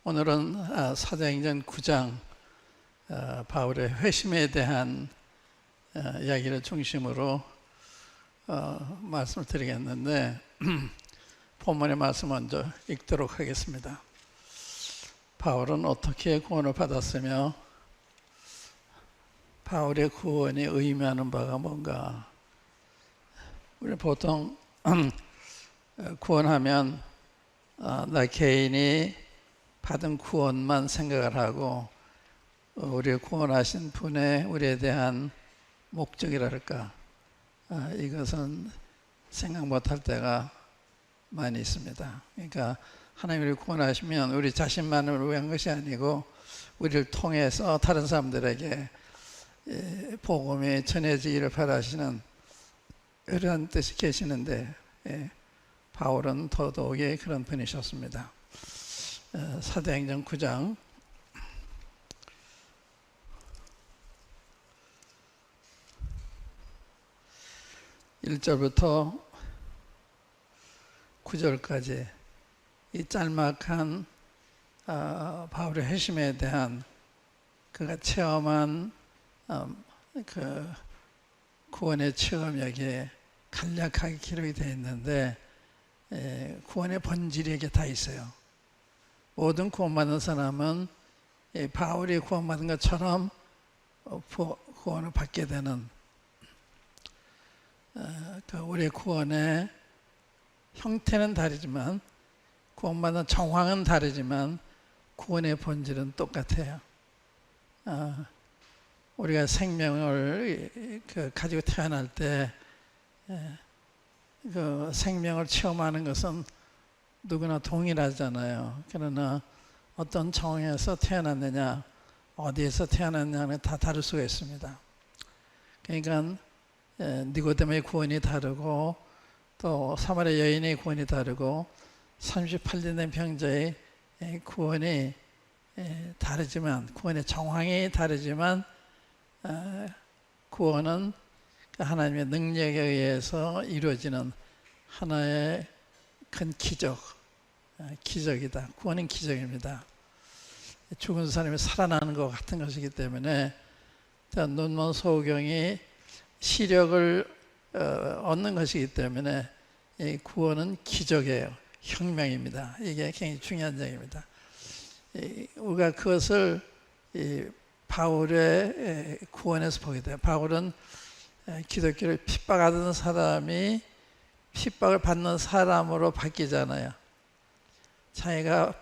오늘은 사도행전 9장 바울의 회심에 대한 이야기를 중심으로 말씀을 드리겠는데 본문의 말씀 먼저 읽도록 하겠습니다. 바울은 어떻게 구원을 받았으며 바울의 구원이 의미하는 바가 뭔가? 우리 보통 구원하면 나 개인이 받은 구원만 생각을 하고 우리를 구원하신 분의 우리에 대한 목적이랄까 이것은 생각 못할 때가 많이 있습니다. 그러니까 하나님이 우리를 구원하시면 우리 자신만을 위한 것이 아니고 우리를 통해서 다른 사람들에게 복음이 전해지기를 바라시는 이런 뜻이 계시는데 바울은 더더욱이 그런 분이셨습니다. 사도행전 9장 1절부터 9절까지 이 짤막한 바울의 회심에 대한 그가 체험한 그 구원의 체험 여기에 간략하게 기록이 되어 있는데 구원의 본질이 여기에 다 있어요. 모든 구원받은 사람은 바울이 구원받은 것처럼 구원을 받게 되는 우리의 구원의 형태는 다르지만 구원받는 정황은 다르지만 구원의 본질은 똑같아요. 우리가 생명을 가지고 태어날 때 그 생명을 체험하는 것은 누구나 동일하잖아요. 그러나 어떤 정황에서 태어났느냐, 어디에서 태어났느냐는 다 다를 수가 있습니다. 그러니까 니고데모의 구원이 다르고 또 사마리아 여인의 구원이 다르고 38년 된 병자의 구원이 다르지만 구원의 정황이 다르지만 구원은 하나님의 능력에 의해서 이루어지는 하나의 큰 기적이다. 구원은 기적입니다. 죽은 사람이 살아나는 것 같은 것이기 때문에 눈먼 소경이 시력을 얻는 것이기 때문에 이 구원은 기적이에요. 혁명입니다. 이게 굉장히 중요한 점입니다. 우리가 그것을 바울의 구원에서 보게 돼요. 바울은 기독교를 핍박하던 사람이 핍박을 받는 사람으로 바뀌잖아요. 자기가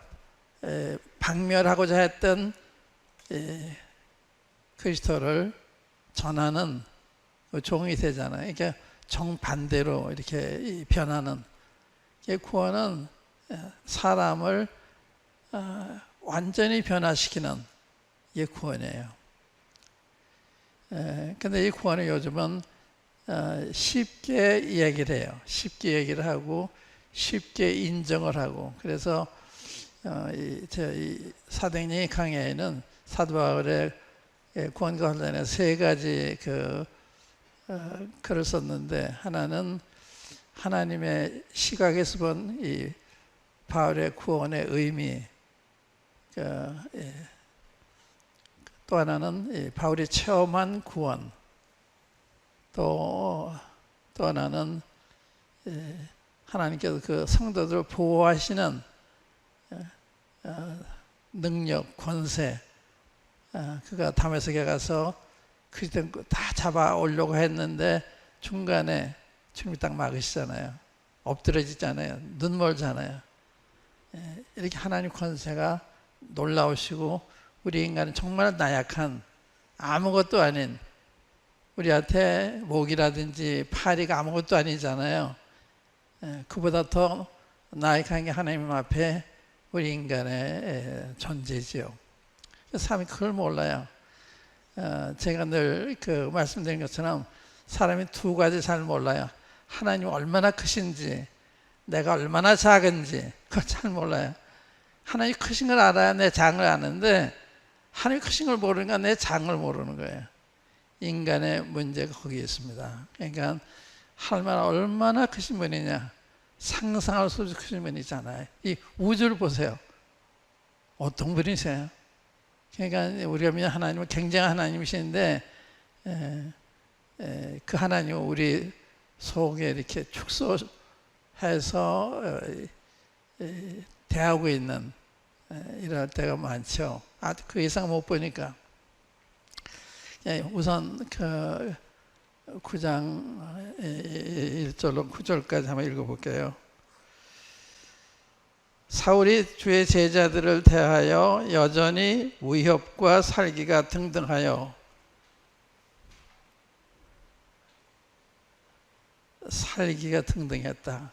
박멸하고자 했던 그리스도를 전하는 종이 되잖아요. 그러니까 정반대로 이렇게 변하는 구원은 사람을 완전히 변화시키는 게 구원이에요. 근데 이 구원을 요즘은 쉽게 얘기를 해요. 쉽게 얘기를 하고 쉽게 인정을 하고 그래서 이 사도행전 강해에는 사도 바울의 구원과 관련해 세 가지 글을 썼는데 하나는 하나님의 시각에서 본 이 바울의 구원의 의미, 또 하나는 바울이 체험한 구원, 또 하나는 하나님께서 그 성도들을 보호하시는 능력, 권세. 그가 다메섹에 가서 그리스도인 다 잡아오려고 했는데 중간에 주님이 딱 막으시잖아요. 엎드려지잖아요. 눈 멀잖아요. 이렇게 하나님 권세가 놀라우시고 우리 인간은 정말 나약한 아무것도 아닌 우리한테 목이라든지 팔이가 아무것도 아니잖아요. 그보다 더 나약한 게 하나님 앞에 우리 인간의 존재지요. 사람이 그걸 몰라요. 제가 늘 말씀드린 것처럼 사람이 두 가지 잘 몰라요. 하나님 얼마나 크신지, 내가 얼마나 작은지 그걸 잘 몰라요. 하나님 크신 걸 알아야 내 작은 걸 아는데 하나님 크신 걸 모르니까 내 작은 걸 모르는 거예요. 인간의 문제가 거기에 있습니다. 그러니까 하나님 얼마나 크신 분이냐 상상할 수 없이 크신 분이잖아요. 이 우주를 보세요. 어떤 분이세요? 그러니까 우리가 믿는 하나님은 굉장한 하나님이신데 그 하나님을 우리 속에 이렇게 축소해서 대하고 있는 이럴 때가 많죠. 그 이상 못 보니까. 우선 그 9장 1절로 9절까지 한번 읽어볼게요. 사울이 주의 제자들을 대하여 여전히 위협과 살기가 등등하여 살기가 등등했다.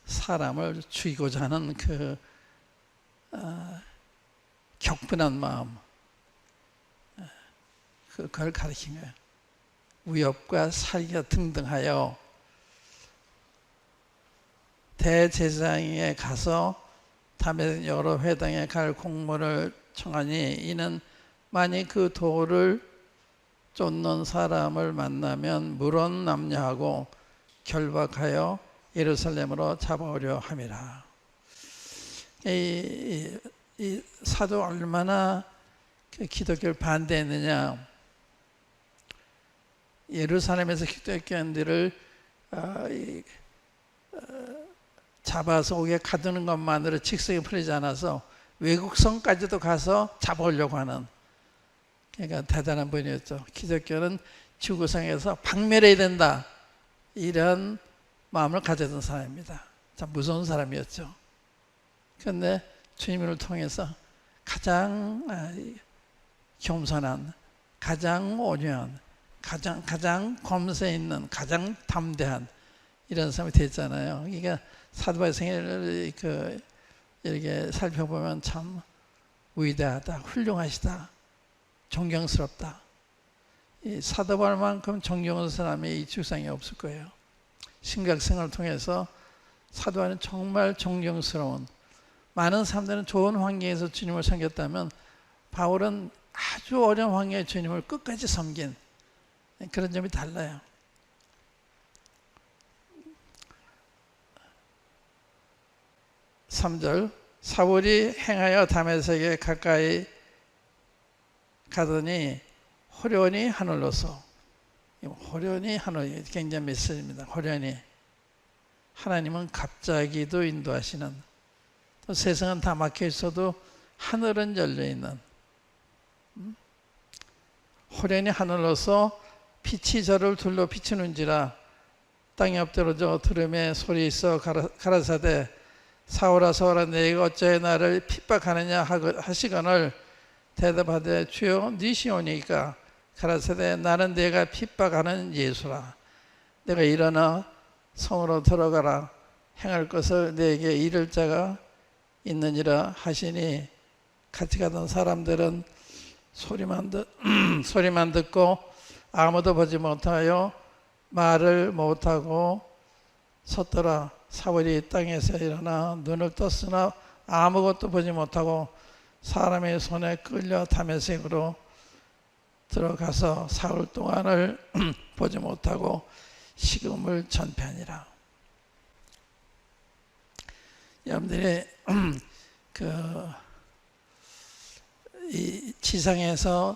사람을 죽이고자 하는 그 격분한 마음, 그걸 가리킨 거예요. 위협과 살기가 등등하여 대제사장에 가서 다메섹 여러 회당에 갈 공문을 청하니 이는 만일 그 도를 쫓는 사람을 만나면 물론 남녀하고 결박하여 예루살렘으로 잡아오려 함이라. 이 사도 얼마나 기독교를 반대했느냐. 예루살렘에서 기독교인들을 잡아서 옥에 가두는 것만으로 직성이 풀리지 않아서 외국성까지도 가서 잡아오려고 하는, 그러니까 대단한 분이었죠. 기독교는 지구상에서 박멸해야 된다, 이런 마음을 가졌던 사람입니다. 참 무서운 사람이었죠. 그런데 주님을 통해서 가장 겸손한, 가장 온유한, 가장 검세 있는, 가장 담대한 이런 사람이 됐잖아요. 그러니까 사도바의 생애를 이렇게 살펴보면 참 위대하다, 훌륭하시다, 존경스럽다. 이 사도바만큼 존경하는 사람이 이 지구상에 없을 거예요. 신각생활을 통해서 사도바는 정말 존경스러운, 많은 사람들은 좋은 환경에서 주님을 섬겼다면 바울은 아주 어려운 환경에 주님을 끝까지 섬긴 그런 점이 달라요. (3절) 사울이 행하여 다메섹에 가까이 가더니 호련히 하늘로서, 호련히 하늘, 굉장히 메시지입니다. 호련히, 하나님은 갑자기도 인도하시는, 또 세상은 다 막혀 있어도 하늘은 열려 있는, 호련히 하늘로서 빛이 저를 둘러 비추는지라. 땅에 엎드러져 들음에 소리 있어 가라사대 사울아 사울아 내가 어찌하여 나를 핍박하느냐 하시거늘 대답하되 주여 니시오니까 가라사대 나는 내가 핍박하는 예수라. 내가 일어나 성으로 들어가라. 행할 것을 내게 이를 자가 있느니라 하시니 같이 가던 사람들은 소리만 듣고 아무도 보지 못하여 말을 못하고 섰더라. 사울이 땅에서 일어나 눈을 떴으나 아무것도 보지 못하고 사람의 손에 끌려 다메섹으로 들어가서 사흘 동안을 보지 못하고 식음을 전폐하니라. 여러분들이 이 지상에서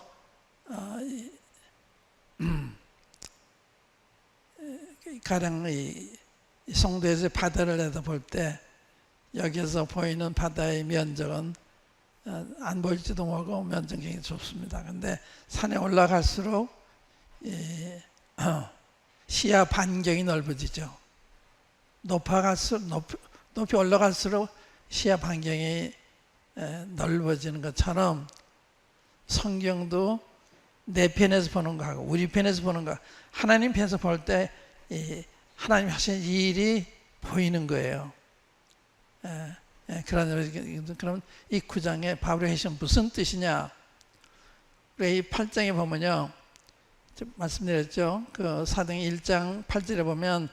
가령 이 송도에서 바다를 내다볼 때 여기서 보이는 바다의 면적은 안 보일지도 모르고 면적이 굉장히 좁습니다. 근데 산에 올라갈수록 시야 반경이 넓어지죠. 높이 올라갈수록 시야 반경이 넓어지는 것처럼 성경도 내 편에서 보는 거하고 우리 편에서 보는 거, 하나님 편에서 볼 때 하나님 하신 이 일이 보이는 거예요. 그럼 이 9장에 바울이 하신 무슨 뜻이냐? 우리 이 8장에 보면요, 말씀드렸죠. 그 사도행 1장 8절에 보면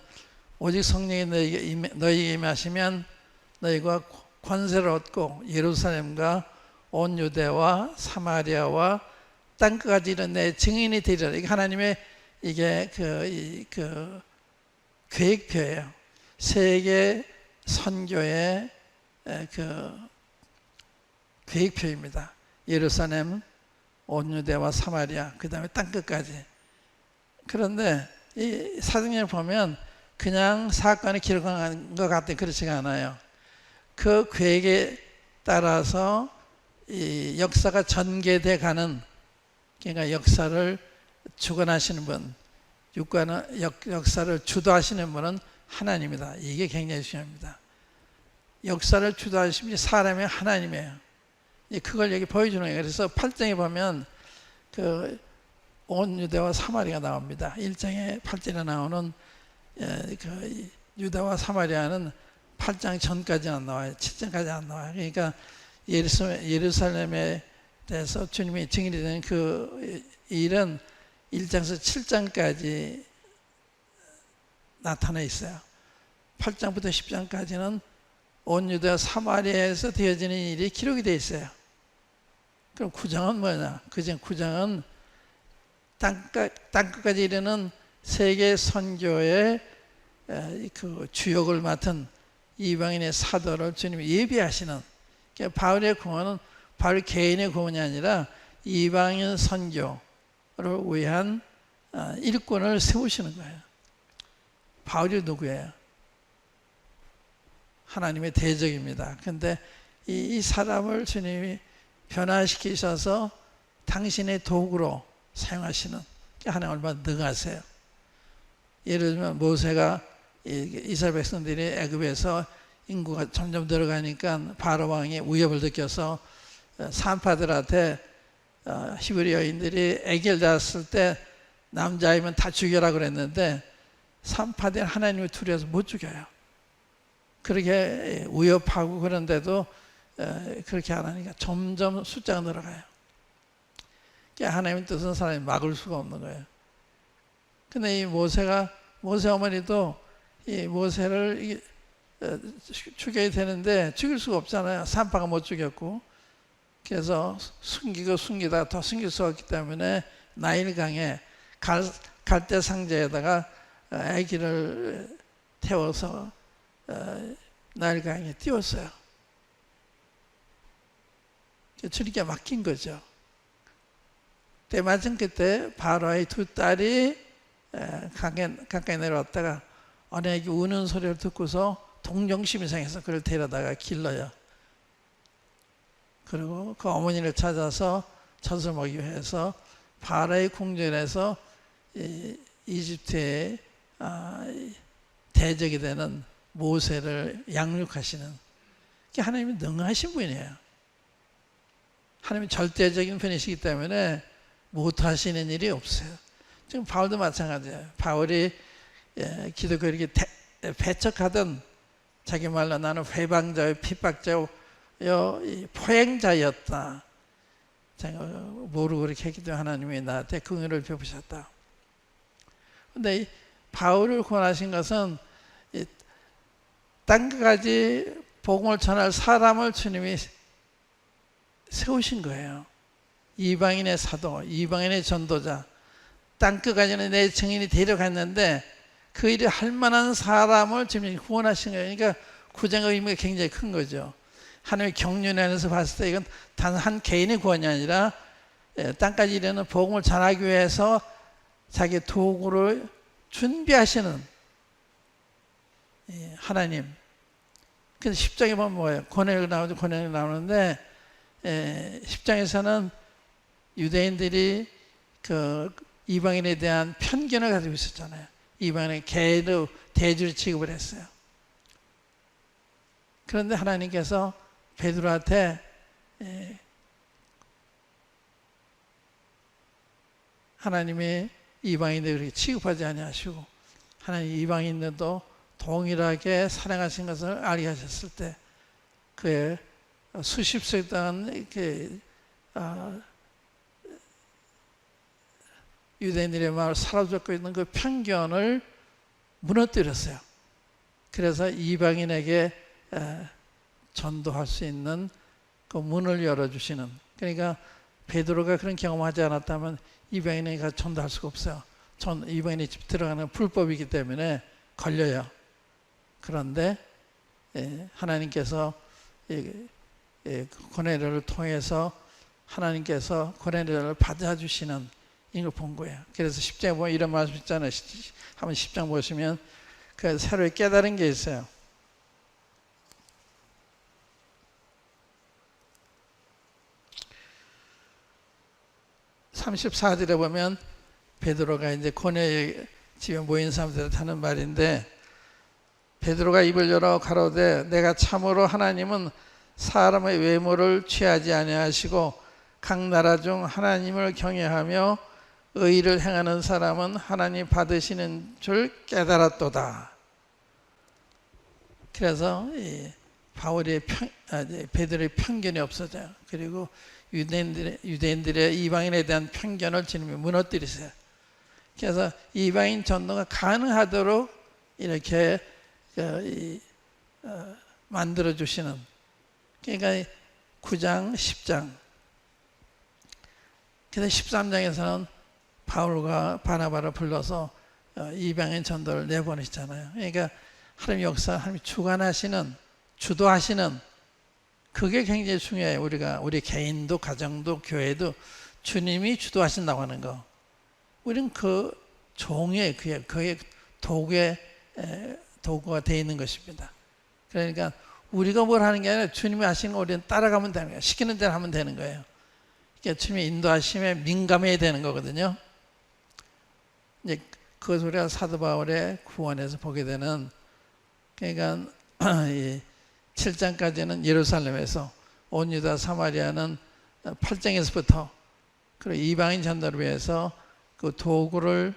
오직 성령이 너희에게 임하시면 너희가 권세를 얻고 예루살렘과 온 유대와 사마리아와 땅끝까지 이른 내 증인이 되리라. 이게 하나님의 이게 그 계획표예요. 세계 선교의 그 계획표입니다. 예루살렘, 온 유대와 사마리아, 그 다음에 땅끝까지. 그런데 이 사도행전을 보면 그냥 사건을 기록한 것 같아 그렇지가 않아요. 그 계획에 따라서 이 역사가 전개돼 가는, 그러니까 역사를 주관하시는 분, 역사를 주도하시는 분은 하나님이다. 이게 굉장히 중요합니다. 역사를 주도하시는 분이 사람의 하나님이에요. 그걸 여기 보여주는 거예요. 그래서 8장에 보면 그 온 유대와 사마리아가 나옵니다. 1장에 8절에 나오는 그 유다와 사마리아는 8장 전까지는 안 나와요. 7장까지 안 나와요. 그러니까 예루살렘에 대해서 주님이 증인이 된 그 일은 1장에서 7장까지 나타나 있어요. 8장부터 10장까지는 온 유대와 사마리아에서 되어지는 일이 기록이 되어 있어요. 그럼 9장은 뭐냐? 9장은 땅끝까지 이르는 세계 선교의 그 주역을 맡은 이방인의 사도를 주님이 예비하시는, 그러니까 바울의 구원은 바울 개인의 구원이 아니라 이방인 선교를 위한 일꾼을 세우시는 거예요. 바울이 누구예요? 하나님의 대적입니다. 그런데 이 사람을 주님이 변화시키셔서 당신의 도구로 사용하시는, 하나님 얼마나 능하세요. 예를 들면 모세가 이스라엘 백성들이 애굽에서 인구가 점점 늘어가니까 바로 왕이 위협을 느껴서 산파들한테 히브리 여인들이 아기를 낳았을 때 남자이면 다 죽여라 그랬는데 산파들이 하나님을 두려워서 못 죽여요. 그렇게 위협하고 그런데도 그렇게 안 하니까 점점 숫자가 늘어가요. 하나님의 뜻은 사람이 막을 수가 없는 거예요. 근데 이 모세 어머니도 이 모세를 죽여야 되는데 죽일 수가 없잖아요. 산파가 못 죽였고. 그래서 숨기다가 더 숨길 수가 없기 때문에 나일강에 갈대 상자에다가 아기를 태워서 나일강에 띄웠어요. 주님께 맡긴 거죠. 때마침 그때 바로의 두 딸이 가까이 내려왔다가 어느 애기 우는 소리를 듣고서 동정심이 생겨서 그를 데려다가 길러요. 그리고 그 어머니를 찾아서 젖을 먹이기 위해서 바로의 궁전에서 이집트의 대적이 되는 모세를 양육하시는, 하나님이 능하신 분이에요. 하나님이 절대적인 분이시기 때문에 못하시는 일이 없어요. 지금 바울도 마찬가지예요. 바울이 기독교 이렇게 배척하던, 자기 말로 나는 회방자요 핍박자요 포행자였다. 제가 모르고 그렇게 했기 때문에 하나님이 나한테 긍휼을 베푸셨다. 그런데 이 바울을 구원하신 것은 땅끝까지 복음을 전할 사람을 주님이 세우신 거예요. 이방인의 사도, 이방인의 전도자, 땅끝까지는 내 증인이 데려갔는데 그 일을 할 만한 사람을 주님이 구원하신 거예요. 그러니까 구장의 의미가 굉장히 큰 거죠. 하나님의 경륜 안에서 봤을 때 이건 단 한 개인의 구원이 아니라 땅까지 이르는 복음을 전하기 위해서 자기 도구를 준비하시는 하나님. 그래서 10장에 보면 뭐예요? 고넬 나오는데 10장에서는 유대인들이 그 이방인에 대한 편견을 가지고 있었잖아요. 이방인의 개로 대주를 취급을 했어요. 그런데 하나님께서 베드로한테 하나님이 이방인들을 취급하지 아니하시고 하나님 이방인들도 동일하게 사랑하신 것을 알게 하셨을 때 그의 수십 岁 동안 유대인들의 마음을 사로잡고 있는 그 편견을 무너뜨렸어요. 그래서 이방인에게 전도할 수 있는 그 문을 열어주시는, 그러니까 베드로가 그런 경험하지 않았다면 이방인에게 전도할 수가 없어요. 이방인의 집 들어가는 불법이기 때문에 걸려요. 그런데 하나님께서 고넬료를 통해서 하나님께서 고넬료를 받아주시는 이걸 본 거예요. 그래서 10장에 보면 이런 말씀 있잖아요. 한번 10장 보시면 그 새로 깨달은 게 있어요. 34절에 보면 베드로가 이제 고넬료 집에 모인 사람들한테 하는 말인데, 베드로가 입을 열어 가로되 내가 참으로 하나님은 사람의 외모를 취하지 아니하시고 각 나라 중 하나님을 경외하며 의를 행하는 사람은 하나님 받으시는 줄 깨달았도다. 그래서 바울의 베드로의 편견이 없어져요. 그리고 유대인들의 이방인에 대한 편견을 주님이 무너뜨리세요. 그래서 이방인 전도가 가능하도록 이렇게 만들어 주시는, 그러니까 9장 10장, 그래서 13장에서는 바울과 바나바를 불러서 이방인 전도를 내보내시잖아요. 그러니까 하나님 역사, 하나님 주관하시는, 주도하시는, 그게 굉장히 중요해요. 우리 개인도 가정도 교회도 주님이 주도하신다고 하는 거, 우리는 그 종의 그의 도구가 되어 있는 것입니다. 그러니까 우리가 뭘 하는 게 아니라 주님이 하시는 거 우리는 따라가면 되는 거예요. 시키는 대로 하면 되는 거예요. 그러니까 주님의 인도하심에 민감해야 되는 거거든요. 이제 그것을 우리가 사도 바울의 구원에서 보게 되는, 그러니까 7장까지는 예루살렘에서, 온 유다 사마리아는 8장에서부터, 그리고 이방인 전도를 위해서 그 도구를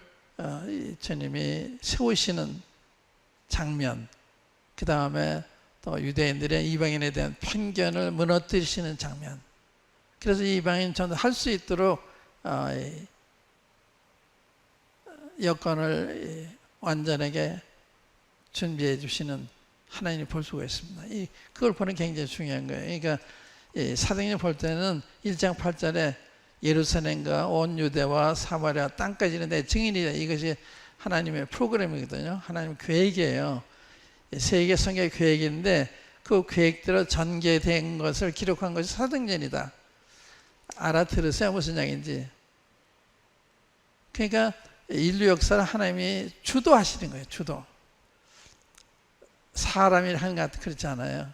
주님이 세우시는 장면, 그 다음에 또 유대인들의 이방인에 대한 편견을 무너뜨리시는 장면, 그래서 이방인 전도 할 수 있도록 여건을 완전하게 준비해 주시는 하나님을 볼 수가 있습니다. 그걸 보는 게 굉장히 중요한 거예요. 그러니까 사도행전 볼 때는 1장 8절에 예루살렘과 온 유대와 사마리아 땅까지는 내 증인이다. 이것이 하나님의 프로그램이거든요. 하나님 계획이에요. 세계 성경 계획인데 그 계획대로 전개된 것을 기록한 것이 사도행전이다. 알아들으세요? 무슨 얘기인지. 그러니까 인류 역사를 하나님이 주도하시는 거예요. 주도. 사람이 하는 것 같아 그렇지 않아요.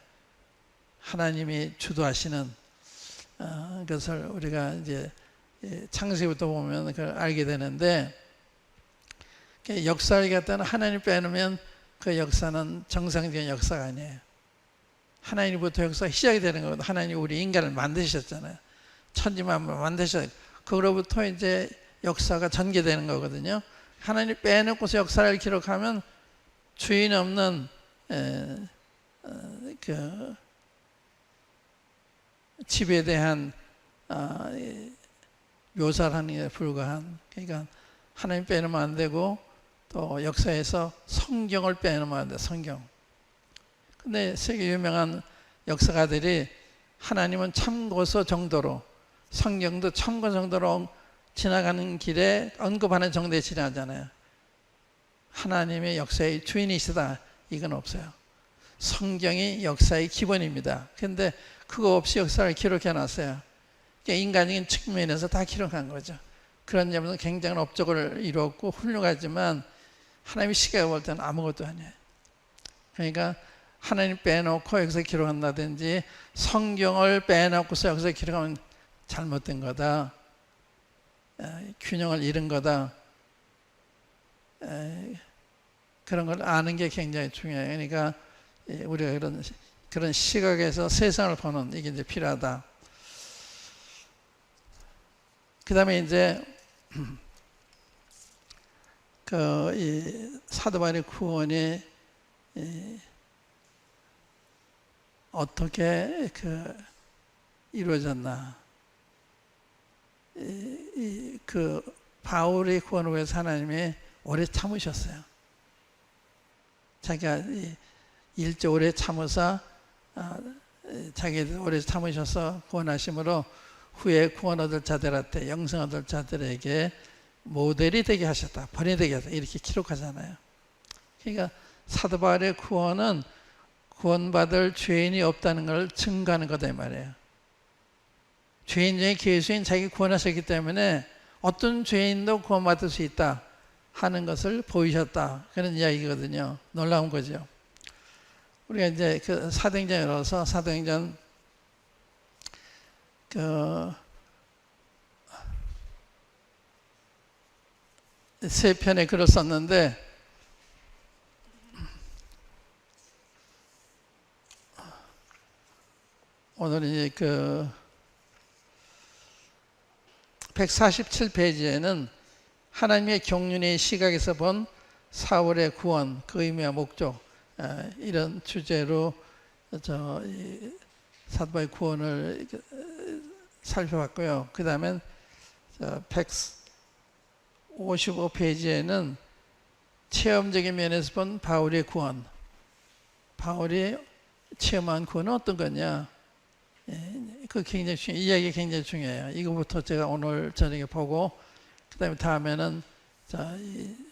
하나님이 주도하시는 것을 우리가 이제 창세기부터 보면 그걸 알게 되는데, 역사를 갖다는 하나님 빼놓으면 그 역사는 정상적인 역사가 아니에요. 하나님부터 역사가 시작이 되는 거거든요. 하나님 우리 인간을 만드셨잖아요. 천지만물 만드셨어요. 그로부터 이제 역사가 전개되는 거거든요. 하나님 빼놓고서 역사를 기록하면 주인 없는 그 집에 대한 묘사를 하는 게 불과한, 그러니까 하나님 빼놓으면 안 되고 또 역사에서 성경을 빼놓으면 안 돼. 성경. 근데 세계 유명한 역사가들이 하나님은 참고서 정도로, 성경도 참고 정도로 지나가는 길에 언급하는 정도에 지나가잖아요. 하나님의 역사의 주인이시다, 이건 없어요. 성경이 역사의 기본입니다. 그런데 그거 없이 역사를 기록해 놨어요. 인간적인 측면에서 다 기록한 거죠. 그런 점에서 굉장한 업적을 이루었고 훌륭하지만 하나님의 시각을 볼 때는 아무것도 아니에요. 그러니까 하나님 빼놓고 여기서 기록한다든지 성경을 빼놓고서 여기서 기록하면 잘못된 거다, 균형을 잃은 거다, 그런 걸 아는 게 굉장히 중요해요. 그러니까 우리가 그런 시각에서 세상을 보는 이게 이제 필요하다. 그 다음에 이제 이 사도 바울의 구원이 어떻게 이루어졌나? 그 바울의 구원을 위해서 하나님이 오래 참으셨어요. 자기가 일제 오래 참으사 자기 오래 참으셔서 구원하심으로 후에 구원 얻을 자들한테, 영생 얻을 자들에게 모델이 되게 하셨다, 번이 되게 하셨다, 이렇게 기록하잖아요. 그러니까 사도 바울의 구원은 구원받을 죄인이 없다는 걸 증거하는 거다 이 말이에요. 죄인 중에 예수님 자기 구원하셨기 때문에 어떤 죄인도 구원받을 수 있다 하는 것을 보이셨다. 그런 이야기거든요. 놀라운 거죠. 우리가 이제 그 사도행전에 들어서 사도행전 세 편의 글을 썼는데 오늘은 이제 147페이지에는 하나님의 경륜의 시각에서 본 사울의 구원, 그 의미와 목적, 이런 주제로 사도바의 구원을 살펴봤고요. 그 다음에 155페이지에는 체험적인 면에서 본 바울의 구원, 바울이 체험한 구원은 어떤 거냐? 그 굉장히 이야기 굉장히 중요해요. 이거부터 제가 오늘 저녁에 보고 그다음에 다음에는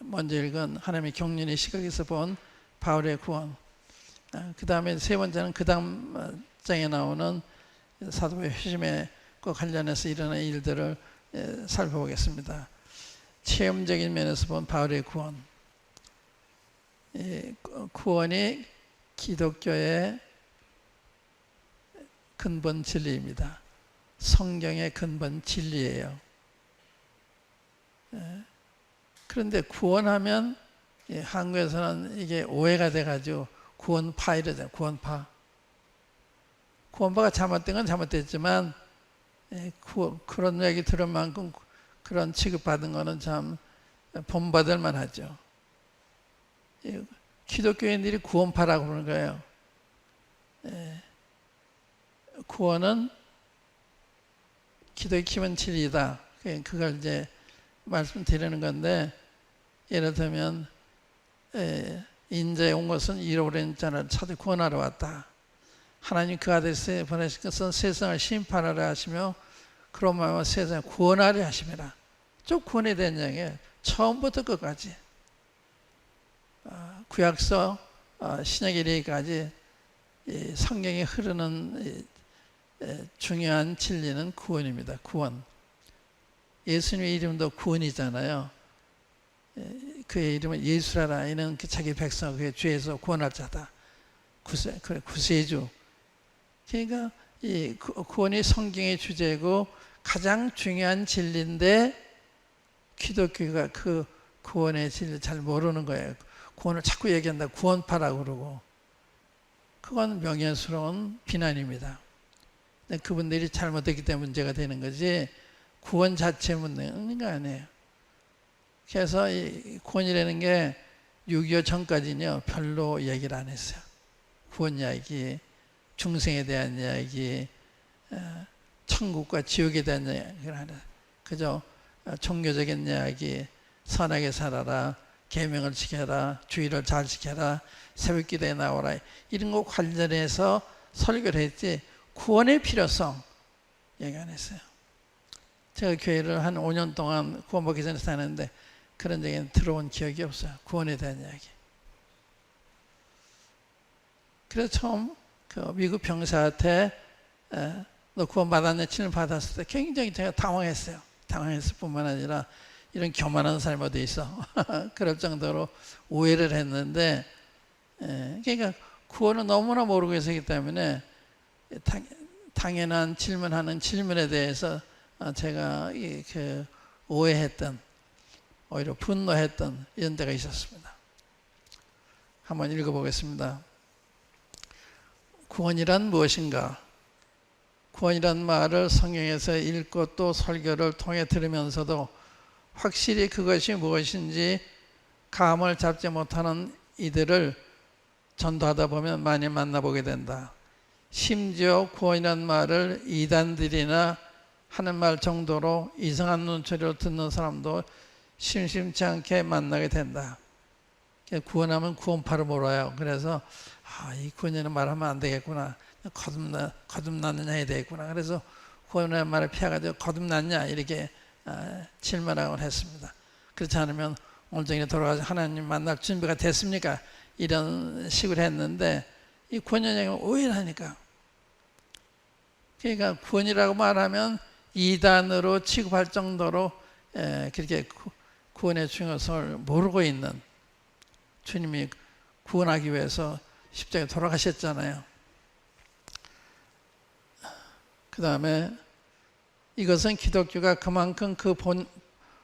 먼저 읽은 하나님의 경륜의 시각에서 본 바울의 구원. 그다음에 세 번째는 그 다음 장에 나오는 사도의 회심과 관련해서 일어난 일들을 살펴보겠습니다. 체험적인 면에서 본 바울의 구원. 구원이 기독교의 근본 진리입니다. 성경의 근본 진리예요. 그런데 구원하면 한국에서는 이게 오해가 돼가지고 구원파 이러잖아요. 구원파. 구원파가 잘못된 건 잘못됐지만 그런 얘기 들은 만큼 그런 취급받은 거는 참 본받을 만하죠. 기독교인들이 구원파라고 부르는 거예요. 구원은 기도의 기본 진리다. 그걸 이제 말씀드리는 건데, 예를 들면 인자에 온 것은 잃어버린 자를 찾아 구원하러 왔다. 하나님 그 아들을 보내신 것은 세상을 심판하려 하시며 그런 마음으로 세상을 구원하려 하심이라. 쭉 구원에 대한 이야기예요. 처음부터 끝까지. 구약서 신약 이르기까지 성경에 흐르는 중요한 진리는 구원입니다. 구원. 예수님의 이름도 구원이잖아요. 그의 이름은 예수라라. 이는 자기 백성을 그의 죄에서 구원할 자다. 구세주. 그러니까 이 구원이 성경의 주제고 가장 중요한 진리인데 기독교가 그 구원의 진리를 잘 모르는 거예요. 구원을 자꾸 얘기한다. 구원파라고 그러고. 그건 명예스러운 비난입니다. 그분들이 잘못했기 때문에 문제가 되는 거지 구원 자체 문제는 거 아니에요. 그래서 이 구원이라는 게 6.25 전까지는요 별로 얘기를 안 했어요. 구원 이야기, 중생에 대한 이야기, 천국과 지옥에 대한 이야기를 하는, 그저 종교적인 이야기, 선하게 살아라, 계명을 지켜라, 주의를 잘 지켜라, 새벽기도에 나오라, 이런 거 관련해서 설교를 했지 구원의 필요성 얘기 안 했어요. 제가 교회를 한 5년 동안 구원받기 전에 사는데 그런 얘기는 들어온 기억이 없어요. 구원에 대한 이야기. 그래서 처음 그 미국 병사한테 너 구원받았냐 질문 받았을 때 굉장히 제가 당황했어요. 당황했을 뿐만 아니라 이런 교만한 사람이 어디 있어. 그럴 정도로 오해를 했는데, 그러니까 구원을 너무나 모르고 있었기 때문에 당연한 질문하는 질문에 대해서 제가 오해했던, 오히려 분노했던 이런 때가 있었습니다. 한번 읽어보겠습니다. 구원이란 무엇인가? 구원이란 말을 성경에서 읽고 또 설교를 통해 들으면서도 확실히 그것이 무엇인지 감을 잡지 못하는 이들을 전도하다 보면 많이 만나보게 된다. 심지어 구원이라는 말을 이단들이나 하는 말 정도로 이상한 눈초리로 듣는 사람도 심심치 않게 만나게 된다. 구원하면 구원파를 몰아요. 그래서 이 구원이라는 말 하면 안 되겠구나. 거듭났느냐 해야 되겠구나. 그래서 구원이라는 말을 피해가지고 거듭났냐 이렇게 질문하곤 했습니다. 그렇지 않으면 오늘 저녁에 돌아가서 하나님 만날 준비가 됐습니까? 이런 식으로 했는데 이 구원이라는 오해를 하니까. 그러니까 구원이라고 말하면 이단으로 취급할 정도로 그렇게 구원의 중요성을 모르고 있는, 주님이 구원하기 위해서 십자가에 돌아가셨잖아요. 그 다음에 이것은 기독교가 그만큼 그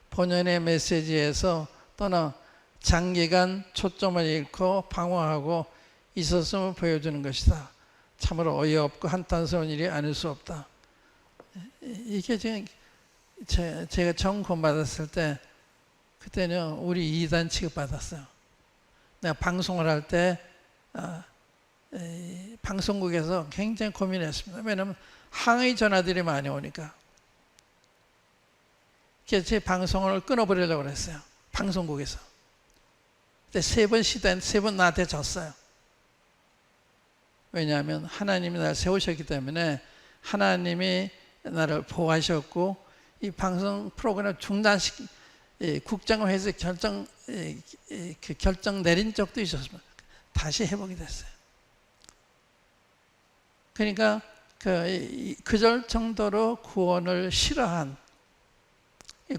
본연의 메시지에서 떠나 장기간 초점을 잃고 방황하고 있었음을 보여주는 것이다. 참으로 어이없고 한탄스러운 일이 아닐 수 없다. 이게 지금 제가 처음 구원받았을 때, 그때는 우리 이단 취급받았어요. 내가 방송을 할 때 방송국에서 굉장히 고민했습니다. 왜냐하면 항의 전화들이 많이 오니까. 그래서 제 방송을 끊어버리려고 그랬어요. 방송국에서. 근데 3번 시도했는데 3번 나한테 졌어요. 왜냐하면 하나님이 나를 세우셨기 때문에, 하나님이 나를 보호하셨고, 이 방송 프로그램 국장회에서 결정 내린 적도 있었습니다. 다시 해보게 됐어요. 그러니까 그절 정도로 구원을 싫어한,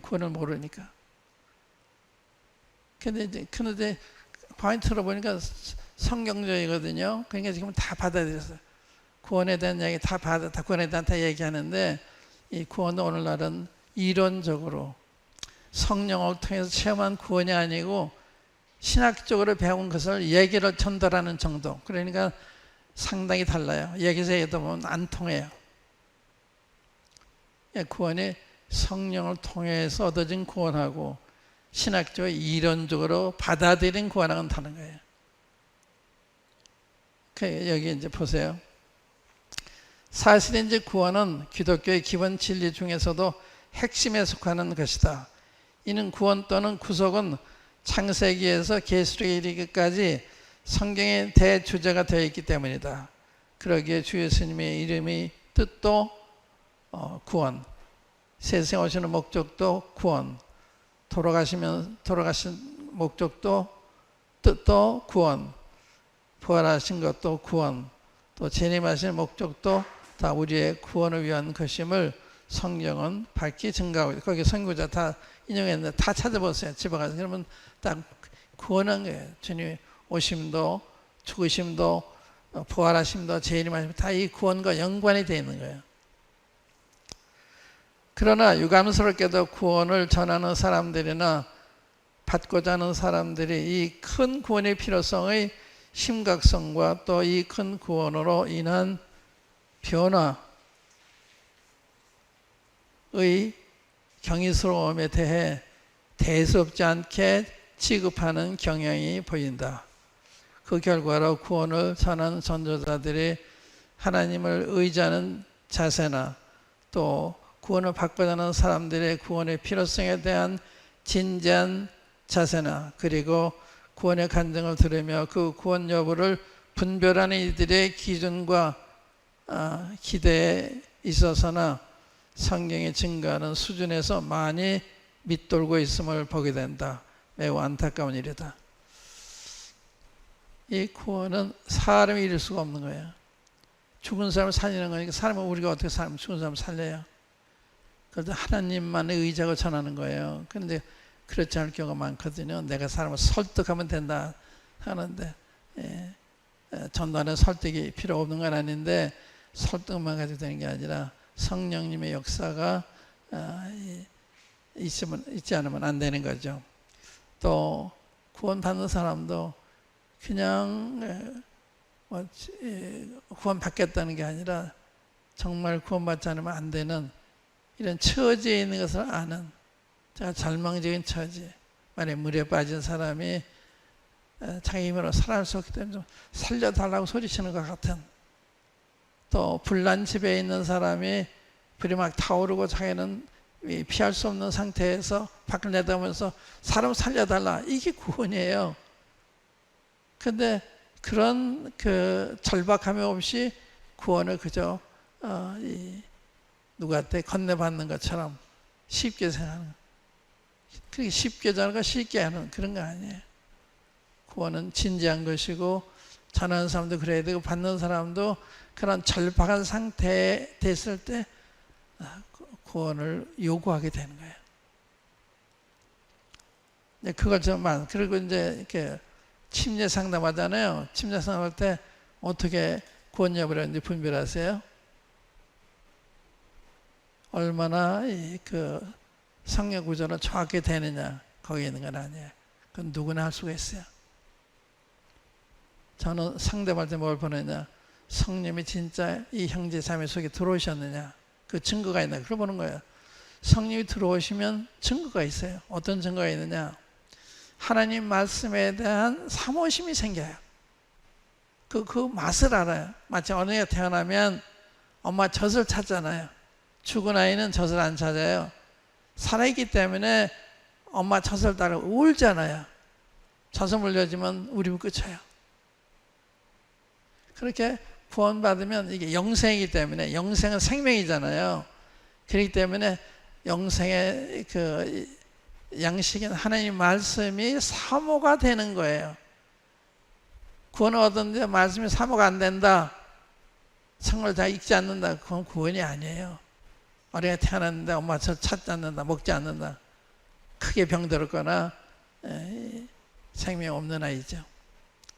구원을 모르니까. 근데 포인트로 보니까 성경적이거든요. 그러니까 지금 다 받아들였어요. 구원에 대한 이야기 다 구원에 대한 다 얘기하는데, 이 구원은 오늘날은 이론적으로 성령을 통해서 체험한 구원이 아니고 신학적으로 배운 것을 얘기를 전달하는 정도. 그러니까 상당히 달라요. 얘기해서 얘기하다 보면 안 통해요. 구원이 성령을 통해서 얻어진 구원하고 신학적으로 이론적으로 받아들인 구원하고는 다른 거예요. 여기 이제 보세요. 사실은 이제 구원은 기독교의 기본 진리 중에서도 핵심에 속하는 것이다. 이는 구원 또는 구속은 창세기에서 계시록에 이르기까지 성경의 대주제가 되어 있기 때문이다. 그러기에 주 예수님의 이름이 뜻도 구원, 세상에 오시는 목적도 구원, 돌아가신 목적도 뜻도 구원, 부활하신 것도 구원, 또 재림하신 목적도 다 우리의 구원을 위한 것임을 성경은 밝히 증가하고 있어요. 거기 선교자 다 인용했는데 다 찾아보세요. 집에 가서. 그러면 딱 구원한 거예요. 주님 오심도 죽으심도 부활하심도 재림하심도 다 이 구원과 연관이 되어 있는 거예요. 그러나 유감스럽게도 구원을 전하는 사람들이나 받고자 하는 사람들이 이 큰 구원의 필요성의 심각성과 또 이 큰 구원으로 인한 변화의 경이스러움에 대해 대수롭지 않게 취급하는 경향이 보인다. 그 결과로 구원을 전하는 전도자들이 하나님을 의지하는 자세나 또 구원을 받고자 하는 사람들의 구원의 필요성에 대한 진지한 자세나, 그리고 구원의 간증을 들으며 그 구원 여부를 분별하는 이들의 기준과 기대에 있어서나 성경에 증거하는 수준에서 많이 밑돌고 있음을 보게 된다. 매우 안타까운 일이다. 이 구원은 사람이 이룰 수가 없는 거예요. 죽은 사람을 살리는 거니까. 사람은 우리가 어떻게 죽은 사람을 살려요? 그래서 하나님만의 의지하고 전하는 거예요. 그런데 그렇지 않을 경우가 많거든요. 내가 사람을 설득하면 된다 하는데, 전도하는 설득이 필요 없는 건 아닌데, 설득만 가지고 되는 게 아니라 성령님의 역사가 있지 않으면 안 되는 거죠. 또 구원받는 사람도 그냥 구원받겠다는 게 아니라 정말 구원받지 않으면 안 되는 이런 처지에 있는 것을 아는, 절망적인 처지. 만약에 물에 빠진 사람이 자기 힘으로 살아날 수 없기 때문에 좀 살려달라고 소리치는 것 같은, 또 불난 집에 있는 사람이 불이 막 타오르고 자기는 피할 수 없는 상태에서 밖을 내다보면서 사람 살려달라, 이게 구원이에요. 근데 그런 절박함이 없이 구원을 그저 누구한테 건네받는 것처럼 쉽게 생각하는 거예요. 그렇게 쉽게 전하고 쉽게 하는 그런 거 아니에요. 구원은 진지한 것이고 전하는 사람도 그래야 되고 받는 사람도 그런 절박한 상태에 됐을 때 구원을 요구하게 되는 거예요. 그걸 좀만 그리고 이제 이렇게 침례 상담하잖아요. 침례 상담할 때 어떻게 구원 여부를 이제 분별하세요? 얼마나 그 성령 구조를 정확히 되느냐 거기에 있는 건 아니에요. 그건 누구나 할 수가 있어요. 저는 상담할 때 뭘 보느냐, 성령이 진짜 이 형제 자매 속에 들어오셨느냐, 그 증거가 있나 그걸 보는 거예요. 성령이 들어오시면 증거가 있어요. 어떤 증거가 있느냐, 하나님 말씀에 대한 사모심이 생겨요. 그 맛을 알아요. 마치 어린이가 태어나면 엄마 젖을 찾잖아요. 죽은 아이는 젖을 안 찾아요. 살아있기 때문에 엄마 젖을 따라 울잖아요. 젖을 물려주면 울이면 끝이에요. 그렇게 구원받으면 이게 영생이기 때문에, 영생은 생명이잖아요. 그렇기 때문에 영생의 그 양식인 하나님 말씀이 사모가 되는 거예요. 구원을 얻었는데 말씀이 사모가 안 된다, 성을 다 읽지 않는다, 그건 구원이 아니에요. 어린이가 태어났는데 엄마 저 찾지 않는다, 먹지 않는다, 크게 병들었거나 생명 없는 아이죠.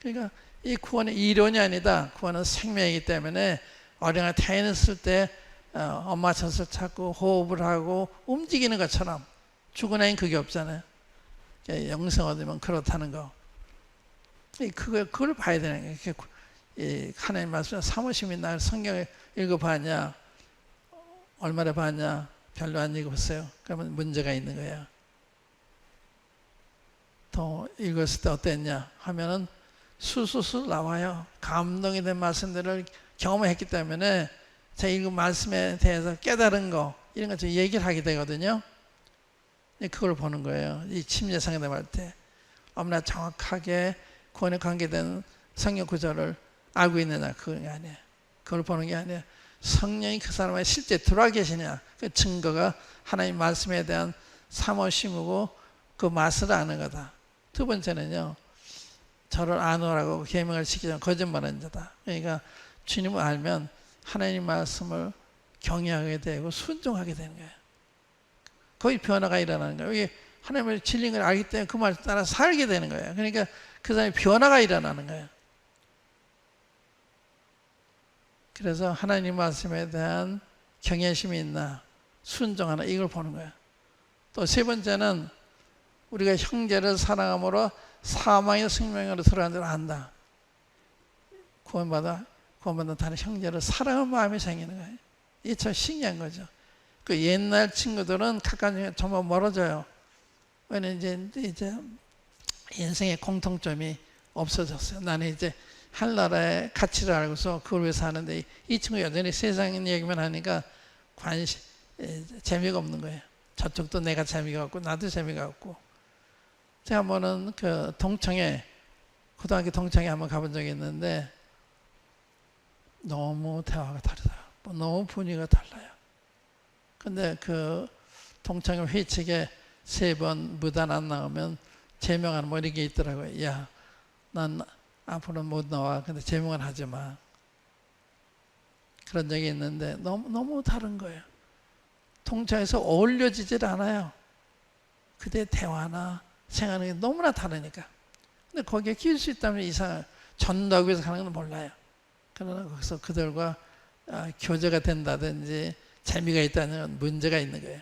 그러니까 이 구원은 이론이 아니다. 구원은 생명이기 때문에 어린이가 태어났을 때 엄마 젖을 찾고 호흡을 하고 움직이는 것처럼, 죽은 아이는 그게 없잖아요. 영생 얻으면 그렇다는 거. 그걸 봐야 되는 거예요. 하나님 말씀 사모심이 나. 성경을 읽어봤냐? 얼마나 봤냐? 별로 안 읽어봤어요. 그러면 문제가 있는 거예요. 더 읽었을 때 어땠냐 하면은 술술술 나와요. 감동이 된 말씀들을 경험했기 때문에 제가 읽은 말씀에 대해서 깨달은 거, 이런 거 좀 얘기를 하게 되거든요. 그걸 보는 거예요. 이 침례 상담할 때 얼마나 정확하게 구원에 관계된 성경 구절을 알고 있느냐, 그게 아니에요. 그걸 보는 게 아니에요. 성령이 그 사람에 실제 들어와 계시냐, 그 증거가 하나님 말씀에 대한 사모심이고 그 맛을 아는 거다. 두 번째는요, 저를 아노라고 계명을 지키자면 거짓말하는 자다. 그러니까 주님을 알면 하나님 말씀을 경외하게 되고 순종하게 되는 거예요. 거기 변화가 일어나는 거예요. 이게 하나님의 진리인 걸 알기 때문에 그 말 따라 살게 되는 거예요. 그러니까 그 사람이 변화가 일어나는 거예요. 그래서 하나님 말씀에 대한 경외심이 있나, 순종하나, 이걸 보는 거예요. 또 세 번째는 우리가 형제를 사랑함으로 사망의 생명으로 들어간 줄 안다. 구원받은 다른 형제를 사랑하는 마음이 생기는 거예요. 이게 참 신기한 거죠. 그 옛날 친구들은 가까이 정말 멀어져요. 왜냐면 이제 인생의 공통점이 없어졌어요. 나는 이제 한나라의 가치를 알고서 그걸 위해서 하는데, 이 친구 여전히 세상 얘기만 하니까 재미가 없는 거예요. 저쪽도 내가 재미가 없고 나도 재미가 없고. 제가 한번은 그 동창회, 고등학교 동창회 한번 가본 적이 있는데 너무 대화가 다르다. 너무 분위기가 달라요. 근데 그 동창회 회칙에 3번 무단 안 나오면 제명하는 뭐 이런 게 있더라고요. 야, 난 앞으로 못 나와. 근데 제명은 하지 마. 그런 적이 있는데 너무 다른 거예요. 동창회에서 어울려지질 않아요. 그때 대화나 생각하는 게 너무나 다르니까. 근데 거기에 끼일 수 있다면 이상해요. 전도하기 위해서 가는 건 몰라요. 그러나 거기서 그들과 교제가 된다든지 재미가 있다는 문제가 있는 거예요.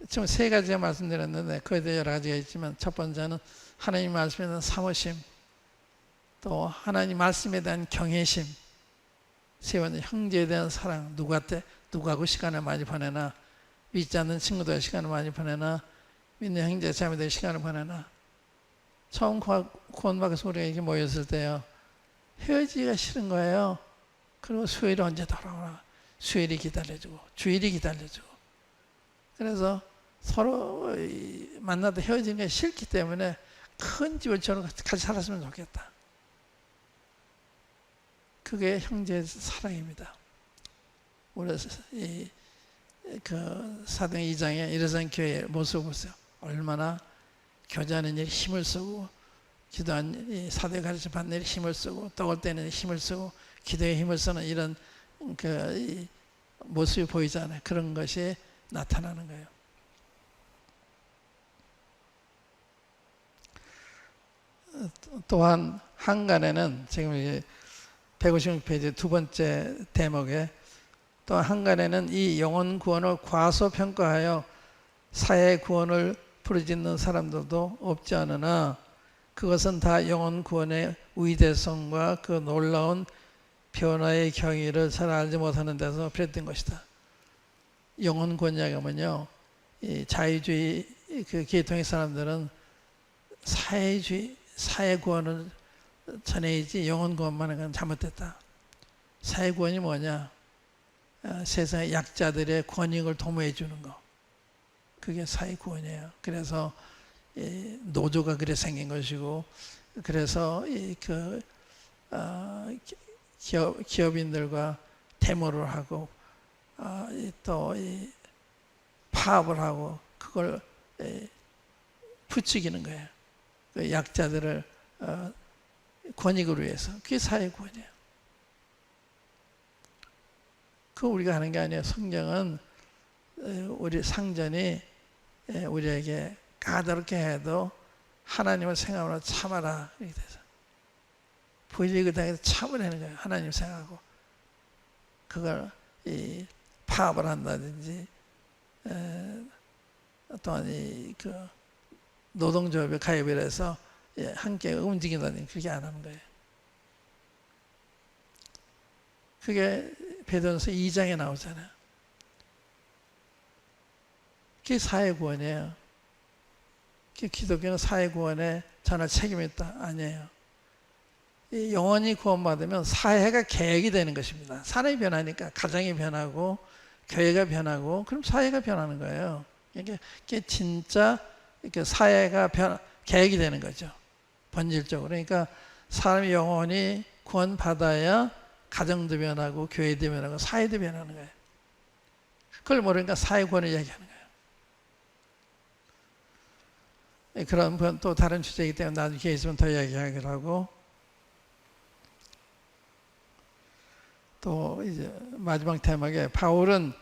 지금 3가지가 말씀드렸는데 거기에 대해 여러 가지가 있지만, 첫 번째는 하나님 말씀에 대한 사모심, 또 하나님 말씀에 대한 경외심, 세 번째 형제에 대한 사랑. 누구하고 시간을 많이 보내나, 믿지 않는 친구들과 시간을 많이 보내나, 믿는 형제 자매들 시간을 보내나. 처음 구원받아서 우리가 이렇게 모였을 때요, 헤어지기가 싫은 거예요. 그리고 수요일이 언제 돌아오나, 수요일이 기다려주고 주일이 기다려주고. 그래서 서로 만나도 헤어지는 게 싫기 때문에 큰 집을 지어서 같이 살았으면 좋겠다. 그게 형제의 사랑입니다. 우리 그 사도행 2장에 일어선 교회의 모습을 보세요. 얼마나 교제하는 일에 힘을 쓰고 기도한 이 사도의 가르쳐 받는 일 힘을 쓰고 떡을 떼는 힘을 쓰고 기도에 힘을 쓰는 이런 이 모습이 보이잖아요. 그런 것이 나타나는 거예요. 또한 한간에는 지금 156페이지 두 번째 대목에 또 한간에는 이 영혼 구원을 과소평가하여 사회 구원을 부르짖는 사람들도 없지 않으나 그것은 다 영혼 구원의 위대성과 그 놀라운 변화의 경위를 잘 알지 못하는 데서 비롯된 것이다. 영혼 구원이라고 하면요, 이 자유주의 그 계통의 사람들은 사회 구원을 전해야지 영혼 구원만 하는 건 잘못됐다. 사회 구원이 뭐냐? 세상의 약자들의 권익을 도모해 주는 거. 그게 사회 구원이에요. 그래서 노조가 그래 생긴 것이고, 그래서 기업인들과 데모를 하고 또 파업을 하고 그걸 부추기는 거예요. 그 약자들을 권익을 위해서. 그게 사회 구원이에요. 그거 우리가 하는 게 아니에요. 성경은 우리 상전이 우리에게 까다롭게 해도 하나님을 생각하며 참아라 이렇게 돼서 보이고 당해서 참으라는 거예요. 하나님 생각하고 그걸 파업을 한다든지 또한 그 노동조합에 가입을 해서 함께 움직인다든지 그렇게 안 하는 거예요. 그게 베드로전서 2장에 나오잖아요. 그게 사회구원이에요. 기독교는 사회구원에 전할 책임이 있다? 아니에요. 영원히 구원받으면 사회가 개혁이 되는 것입니다. 사람이 변하니까 가정이 변하고 교회가 변하고 그럼 사회가 변하는 거예요. 이게 진짜 사회가 개혁이 되는 거죠. 본질적으로. 그러니까 사람이 영원히 구원받아야 가정도 변하고 교회도 변하고 사회도 변하는 거예요. 그걸 모르니까 사회구원을 이야기하는 거예요. 그런 또 다른 주제이기 때문에 나중에 기회 있으면 더 이야기하기로 하고, 또 이제 마지막 대목에 바울은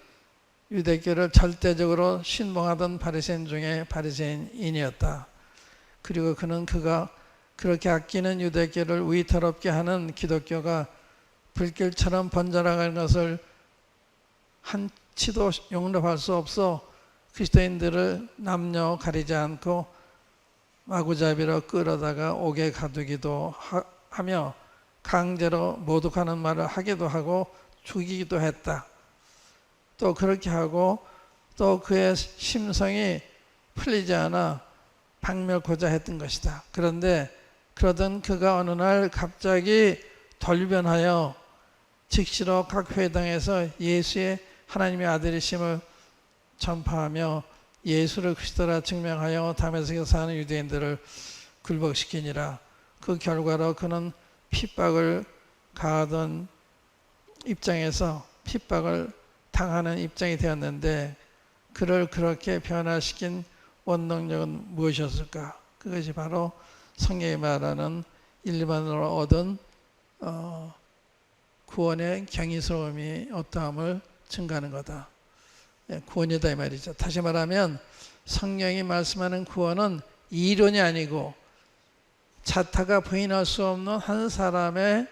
유대교를 절대적으로 신봉하던 바리새인 중에 바리새인이었다. 그리고 그가 그렇게 아끼는 유대교를 위태롭게 하는 기독교가 불길처럼 번져나가는 것을 한치도 용납할 수 없어 그리스도인들을 남녀 가리지 않고 마구잡이로 끌어다가 옥에 가두기도 하며 강제로 모독하는 말을 하기도 하고 죽이기도 했다. 또 그렇게 하고 또 그의 심성이 풀리지 않아 박멸코자 했던 것이다. 그런데 그러던 그가 어느 날 갑자기 돌변하여 즉시로 각 회당에서 예수의 하나님의 아들이심을 전파하며 예수를 그리스도라 증명하여 다메섹에 사는 유대인들을 굴복시키니라. 그 결과로 그는 핍박을 가하던 입장에서 핍박을 당하는 입장이 되었는데, 그를 그렇게 변화시킨 원동력은 무엇이었을까? 그것이 바로 성경이 말하는 일반으로 얻은 구원의 경이스러움이 어떠함을 증가하는 거다. 구원이다 이 말이죠. 다시 말하면 성경이 말씀하는 구원은 이론이 아니고 자타가 부인할 수 없는 한 사람의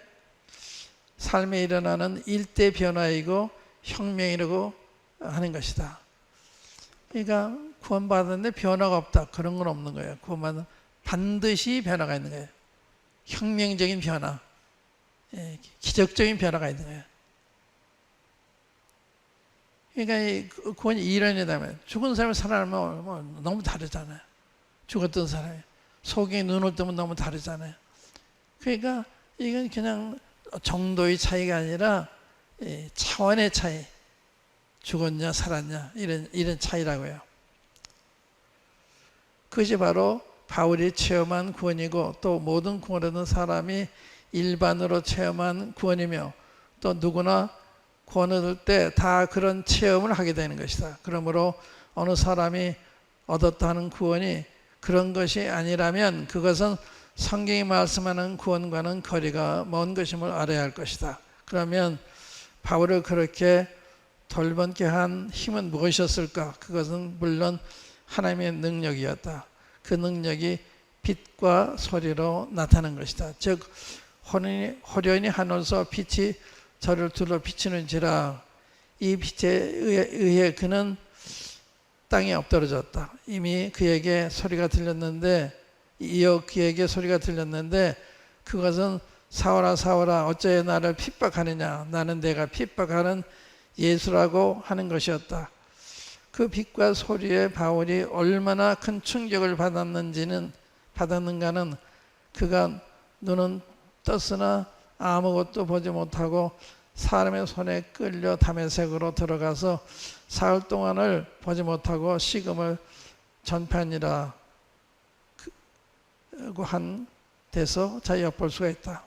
삶에 일어나는 일대 변화이고 혁명이라고 하는 것이다. 그러니까 구원받았는데 변화가 없다, 그런 건 없는 거예요. 구원받으면 반드시 변화가 있는 거예요. 혁명적인 변화, 기적적인 변화가 있는 거예요. 그러니까 구원이 이론이라면 죽은 사람이 살아나면 너무 다르잖아요. 죽었던 사람이 속에 눈을 뜨면 너무 다르잖아요. 그러니까 이건 그냥 정도의 차이가 아니라 차원의 차이, 죽었냐 살았냐 이런 차이라고요. 그것이 바로 바울이 체험한 구원이고, 또 모든 구원 얻은 사람이 일반으로 체험한 구원이며, 또 누구나 구원 얻을 때 다 그런 체험을 하게 되는 것이다. 그러므로 어느 사람이 얻었다 하는 구원이 그런 것이 아니라면 그것은 성경이 말씀하는 구원과는 거리가 먼 것임을 알아야 할 것이다. 그러면 바울을 그렇게 돌변케 한 힘은 무엇이었을까? 그것은 물론 하나님의 능력이었다. 그 능력이 빛과 소리로 나타난 것이다. 즉 호련히 하늘에서 빛이 저를 둘러 비치는지라 이 빛에 의해 그는 땅에 엎드러졌다. 이미 그에게 소리가 들렸는데 그것은 사울아 사울아 어째 나를 핍박하느냐. 나는 내가 핍박하는 예수라고 하는 것이었다. 그 빛과 소리에 바울이 얼마나 큰 충격을 받았는가는 그가 눈은 떴으나 아무것도 보지 못하고 사람의 손에 끌려 다메섹으로 들어가서 사흘 동안을 보지 못하고 식음을 전파하니라 한 데서 자기가 엿볼 수가 있다.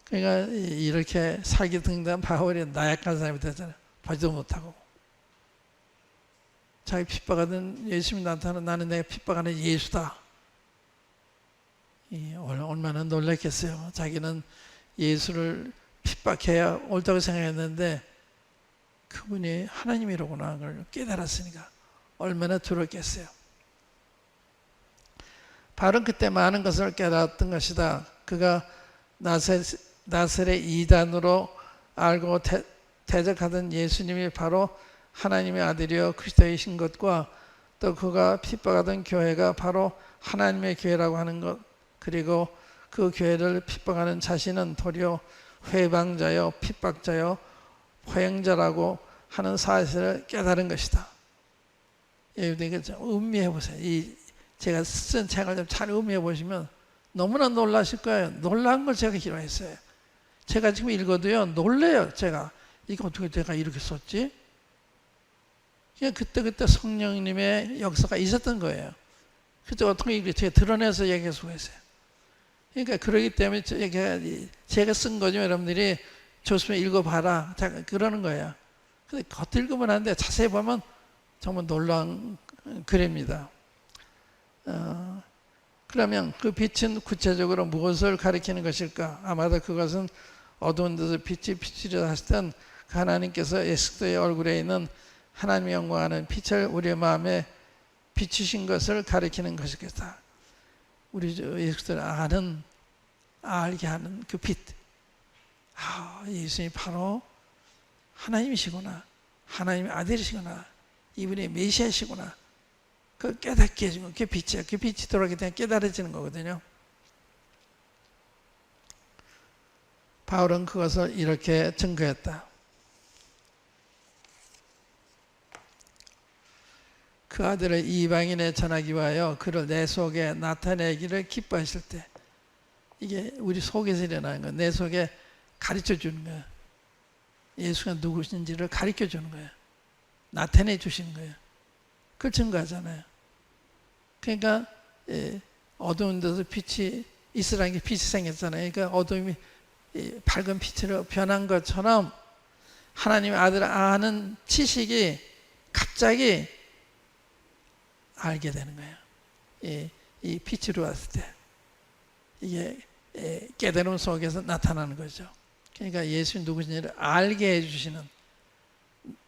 그러니까 이렇게 사기 등단 바울이 나약한 사람이 되잖아요. 보지도 못하고 자기 핍박하던 예수님이 나타나는 나는 내가 핍박하는 예수다. 얼마나 놀랐겠어요. 자기는 예수를 핍박해야 옳다고 생각했는데 그분이 하나님이로구나 그걸 깨달았으니까 얼마나 두렵겠어요. 바울은 그때 많은 것을 깨달았던 것이다. 그가 나사렛 이단으로 알고 대적하던 예수님이 바로 하나님의 아들이여 그리스도이신 것과 또 그가 핍박하던 교회가 바로 하나님의 교회라고 하는 것, 그리고 그 교회를 핍박하는 자신은 도리어 회방자요 핍박자요 포행자라고 하는 사실을 깨달은 것이다. 이거 좀 음미해 보세요. 제가 쓴 책을 좀 잘 음미해 보시면 너무나 놀라실 거예요. 놀란 걸 제가 기록했어요. 제가 지금 읽어도요 놀래요. 제가 이거 어떻게 제가 이렇게 썼지? 그냥 그때 성령님의 역사가 있었던 거예요. 그때 어떻게 이렇게 드러내서 얘기할 수가 있어요. 그러니까 그러기 때문에 제가 쓴 거죠. 여러분들이 좋으면 읽어봐라. 그러는 거예요. 근데 겉읽으면 안 돼. 자세히 보면 정말 놀라운 글입니다. 그러면 그 빛은 구체적으로 무엇을 가리키는 것일까? 아마도 그것은 어두운 데서 빛이 비치려 하시던 그 하나님께서 예수의 얼굴에 있는 하나님의 영광하는 빛을 우리의 마음에 비추신 것을 가리키는 것이겠다. 우리 예수를 알게 하는 그 빛. 예수님이 바로 하나님이시구나. 하나님의 아들이시구나. 이분이 메시아시구나. 그걸 깨닫게 해준 거. 그게 빛이에요. 그 빛이 들어오게 되면 깨달아지는 거거든요. 바울은 그것을 이렇게 증거했다. 그 아들을 이방인에 전하기 위하여 그를 내 속에 나타내기를 기뻐하실 때, 이게 우리 속에서 일어나는 거예요. 내 속에 가르쳐 주는 거예요. 예수가 누구신지를 가르쳐 주는 거예요. 나타내 주시는 거예요. 그걸 증거하잖아요. 그러니까 어두운 데서 빛이 있으라는 게 빛이 생겼잖아요. 그러니까 어둠이 밝은 빛으로 변한 것처럼 하나님의 아들을 아는 지식이 갑자기 알게 되는 거예요. 이 빛으로 왔을 때 이게 깨달음 속에서 나타나는 거죠. 그러니까 예수님 누구신지를 알게 해주시는,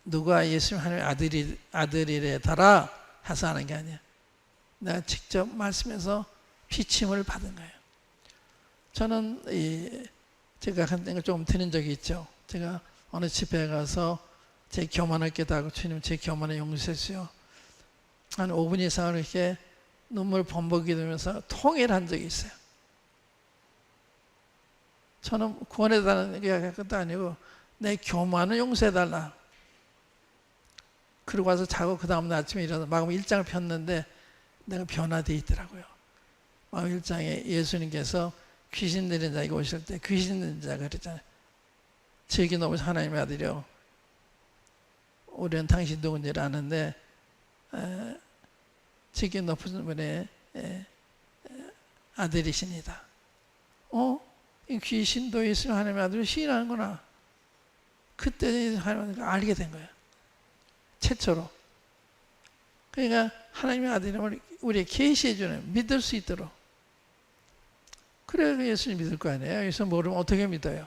누가 예수님 하나님의 아들이래더라 해서 하는 게 아니야. 내가 직접 말씀해서 비침을 받은 거예요. 저는 제가 한 걸 조금 드린 적이 있죠. 제가 어느 집에 가서 제 교만을 깨닫고 주님 제 교만을 용서했어요. 한 5분 이상을 이렇게 눈물 범벅이 되면서 통일을 한 적이 있어요. 저는 구원해달라는 것도 아니고 내 교만을 용서해달라. 그러고 와서 자고 그 다음날 아침에 일어나서 마감 1장을 폈는데 내가 변화되어 있더라고요. 마감 1장에 예수님께서 귀신 들린 자에게 오실 때 귀신 들린 자가 그랬잖아요. 제게 너무 하나님의 아들이요. 우리는 당신 누군지를 아는데 제게 높은 분의 아들이십니다. 이 귀신도 예수님 하나님의 아들을 시인하는구나. 그때 하나님의 아들을 알게 된 거예요. 최초로. 그러니까 하나님의 아들임을 우리에게 계시해 주는, 믿을 수 있도록. 그래 예수님 믿을 거 아니에요. 예수 모르면 어떻게 믿어요?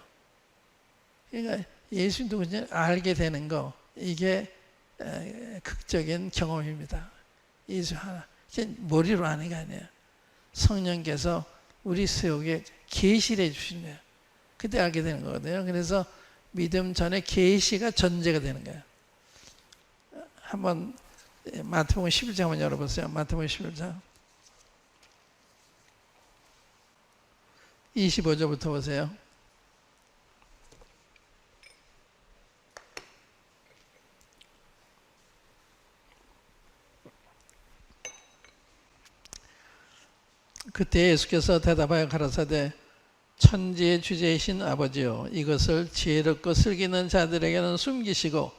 그러니까 예수 누군지 알게 되는 거, 이게 극적인 경험입니다. 예수 하나, 이게 머리로 아는 게 아니에요. 성령께서 우리 속에 계시를 해주신 거예요. 그때 알게 되는 거거든요. 그래서 믿음 전에 계시가 전제가 되는 거예요. 한번 마태복음 11장 한번 열어보세요. 마태복음 11장 25절부터 보세요. 그때 예수께서 대답하여 가라사대 천지의 주제이신 아버지요 이것을 지혜롭고 슬기는 자들에게는 숨기시고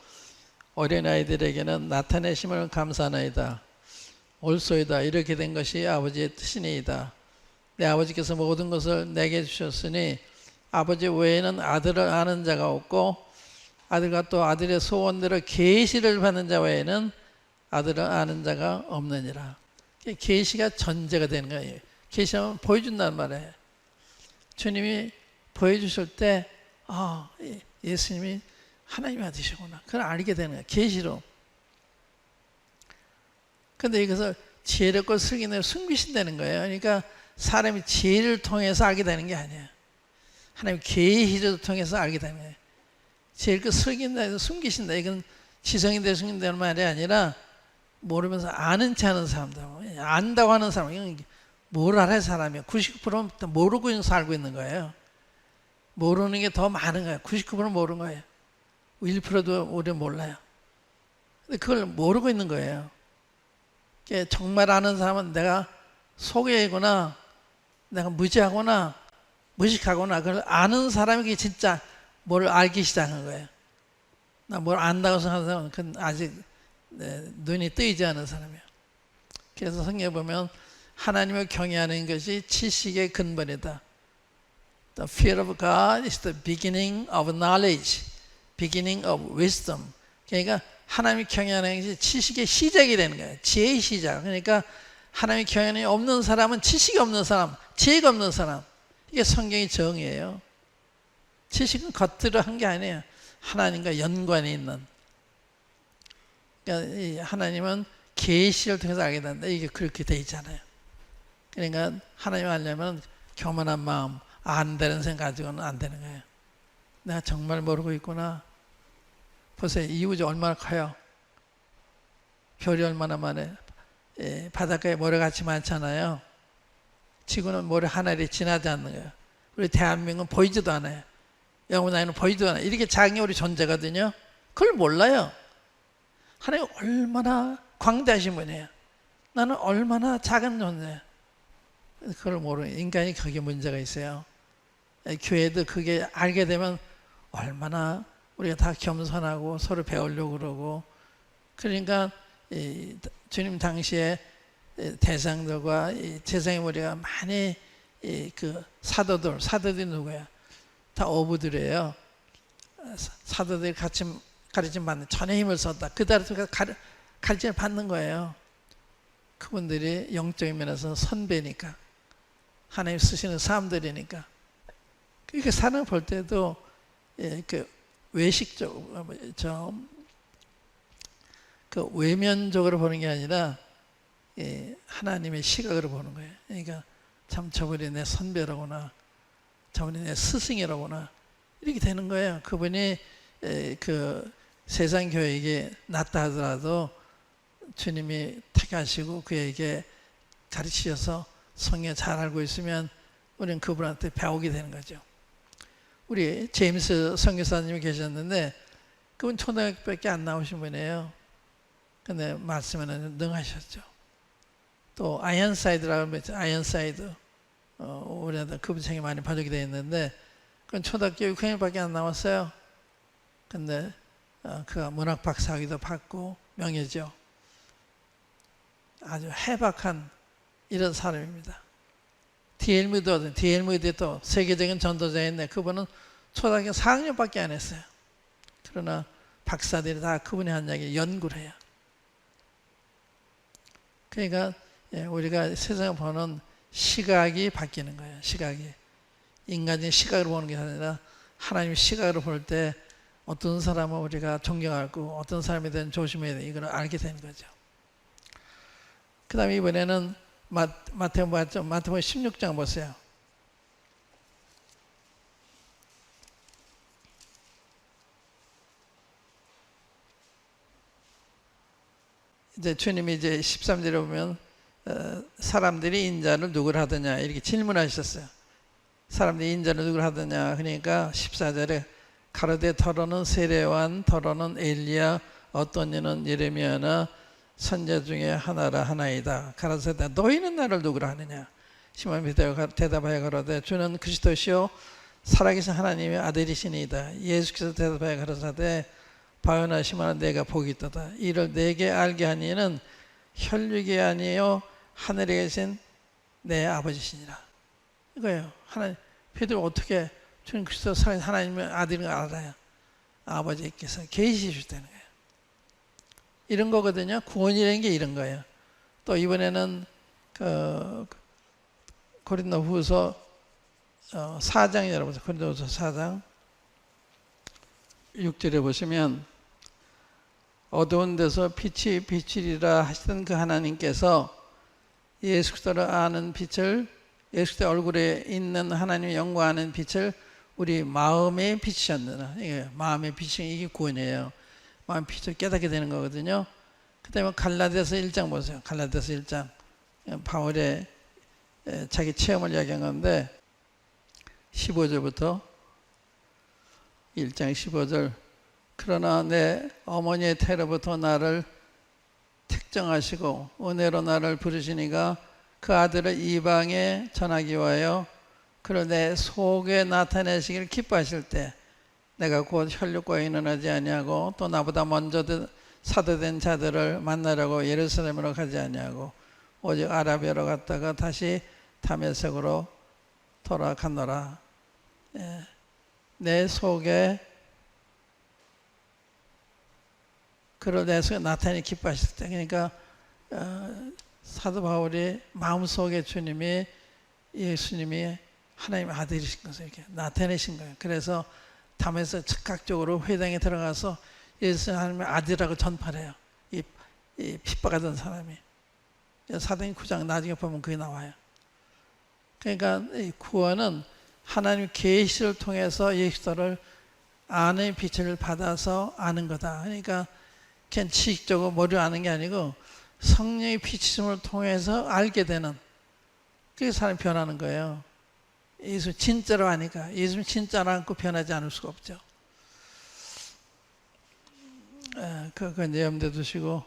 어린아이들에게는 나타내심을 감사하나이다. 옳소이다. 이렇게 된 것이 아버지의 뜻이니이다. 내 아버지께서 모든 것을 내게 주셨으니 아버지 외에는 아들을 아는 자가 없고 아들과 또 아들의 소원대로 계시를 받는 자 외에는 아들을 아는 자가 없느니라. 계시가 전제가 되는 거예요. 계시하면 보여준다는 말이에요. 주님이 보여주실 때 예수님이 하나님의 아들이시구나. 그걸 알게 되는 거예요. 계시로. 근데 이것을 지혜롭고 슬기는 숨기신다는 거예요. 그러니까 사람이 지혜를 통해서 알게 되는 게 아니에요. 하나님 계시를 통해서 알게 되는 거예요. 지혜롭고 슬긴다 해서 숨기신다. 이건 지성인데 숨긴다는 말이 아니라 모르면서 아는 체 하는 사람들, 안다고 하는 사람, 이건 뭘 알아야 사람이에요. 99%는 모르고 살고 있는 거예요. 모르는 게 더 많은 거예요. 99%는 모르는 거예요. 1%도 우리 몰라요. 근데 그걸 모르고 있는 거예요. 정말 아는 사람은 내가 소개이구나, 내가 무지하구나, 무식하구나, 그걸 아는 사람이 진짜 뭘 알기 시작한 거예요. 나 뭘 안다고 생각하는 사람은 그건 아직 눈이 뜨이지 않은 사람이에요. 그래서 성경에 보면 하나님을 경외하는 것이 지식의 근본이다. The fear of God is the beginning of knowledge, beginning of wisdom. 그러니까 하나님을 경외하는 것이 지식의 시작이 되는 거예요. 지혜의 시작. 그러니까 하나님을 경외하는 없는 사람은 지식이 없는 사람, 지혜가 없는 사람. 이게 성경의 정의예요. 지식은 겉으로 한 게 아니에요. 하나님과 연관이 있는. 그러니까 하나님은 계시를 통해서 알게 된다. 이게 그렇게 돼 있잖아요. 그러니까 하나님 알려면 교만한 마음, 안되는 생각 가지고는 안 되는 거예요. 내가 정말 모르고 있구나. 보세요. 이 우주 얼마나 커요. 별이 얼마나 많아요. 바닷가에 모래같이 많잖아요. 지구는 모래 하나를 지나지 않는 거예요. 우리 대한민국은 보이지도 않아요. 영혼아이는 보이지도 않아요. 이렇게 작은 우리 존재거든요. 그걸 몰라요. 하나님 얼마나 광대하신 분이에요. 나는 얼마나 작은 존재예요. 그걸 모르는 인간이 거기에 문제가 있어요. 교회도 그게 알게 되면 얼마나 우리가 다 겸손하고 서로 배우려고 그러고. 그러니까 주님 당시에 대상들과 세상의 우리가 많이 그 사도들이 누구야? 다 어부들이에요. 사도들이 같이 가르침 받는 전에 힘을 썼다. 그다음에 가르침을 받는 거예요. 그분들이 영적인 면에서 선배니까, 하나님 쓰시는 사람들이니까. 그러니까 사람 볼 때도 그 외식적, 그 외면적으로 보는 게 아니라 하나님의 시각으로 보는 거예요. 그러니까 참 저분이 내 선배라구나, 저분이 내 스승이라구나, 이렇게 되는 거예요. 그분이 그 세상 교회에게 낫다 하더라도 주님이 택하시고 그에게 가르치셔서 성경 잘 알고 있으면 우리는 그분한테 배우게 되는 거죠. 우리 제임스 선교사님이 계셨는데 그분 초등학교밖에 안 나오신 분이에요. 근데 말씀에는 능하셨죠. 또 아이언사이드라고 하면 아이언사이드, 우리나라 그분 책이 많이 번역이 되어 있는데 그건 초등학교 6학년밖에 안 나왔어요. 근데 그가 문학 박사학위도 받고 명예죠. 아주 해박한 이런 사람입니다. D.L. 무드도 세계적인 전도자인데 그분은 초등학교 4학년밖에 안 했어요. 그러나 박사들이 다 그분이 한 이야기 연구를 해요. 그러니까 우리가 세상을 보는 시각이 바뀌는 거예요. 시각이. 인간의 시각으로 보는 게 아니라 하나님의 시각으로 볼 때 어떤 사람은 우리가 존경하고 어떤 사람에 대한 조심해야 돼. 이걸 알게 되는 거죠. 그 다음에 이번에는 마태복음 16장 보세요. 이제 주님이 이제 13절에 보면 사람들이 인자를 누구를 하더냐 이렇게 질문하셨어요. 사람들이 인자를 누구를 하더냐 그러니까 14절에 가로되 더러는 세례요한 더러는 엘리야 어떤 이는 예레미야나 선지자 중에 하나라 하나이다. 가라사대 너희는 나를 누구라 하느냐. 시몬 베드로가 대답하여 가로되 주는 그리스도시요 살아계신 하나님의 아들이시니이다. 예수께서 대답하여 가라사대 바요나 시몬아 내가 복이 있도다. 이를 내게 알게 하니는 혈육이 아니요 하늘에 계신 내 아버지시니라. 이거예요. 하나님 베드로 어떻게 주는 그리스도 살아계신 하나님의 아들인 걸 알아요. 아버지께서 계시해 주시다는 거예요. 이런 거거든요. 구원이라는 게 이런 거예요. 또 이번에는 고린도후서 4장 여러분 고린도후서 4장 6절에 보시면 어두운 데서 빛이 비치리라 하시던 그 하나님께서 예수 그리스도를 아는 빛을 예수 그리스도 얼굴에 있는 하나님의 영광 아는 빛을 우리 마음에 비치셨느라. 이게 마음의 빛이 이게 구원이에요. 마음 빛을 깨닫게 되는 거거든요. 그 다음에 갈라디아서 1장 보세요. 갈라디아서 1장 바울의 자기 체험을 이야기한 건데 15절부터 1장 15절 그러나 내 어머니의 태로부터 나를 택정하시고 은혜로 나를 부르시니가 그 아들을 이방에 전하기 위하여 그를 내 속에 나타내시기를 기뻐하실 때 내가 곧 혈육과 인원하지 아니하고 또 나보다 먼저 사도된 자들을 만나려고 예루살렘으로 가지 아니하고 오직 아라비아로 갔다가 다시 다메섹으로 돌아갔노라. 내 속에 그를 내 속에 나타내기 기뻐하실 때 그러니까 사도 바울이 마음속에 주님이 예수님이 하나님의 아들이신 것을 이렇게 나타내신 거예요. 그래서 담에서 즉각적으로 회당에 들어가서 예수 하나님의 아들이라고 전파해요. 이 핍박하던 사람이. 사도행 9장 나중에 보면 그게 나와요. 그러니까 이 구원은 하나님 계시를 통해서 예수를 아는 빛을 받아서 아는 거다. 그러니까 그냥 지식적으로 머리로 아는 게 아니고 성령의 비추심을 통해서 알게 되는 그게 사람이 변하는 거예요. 예수 진짜로 아니까 예수는 진짜로 않고 변하지 않을 수가 없죠. 그거 이제 염두에 두시고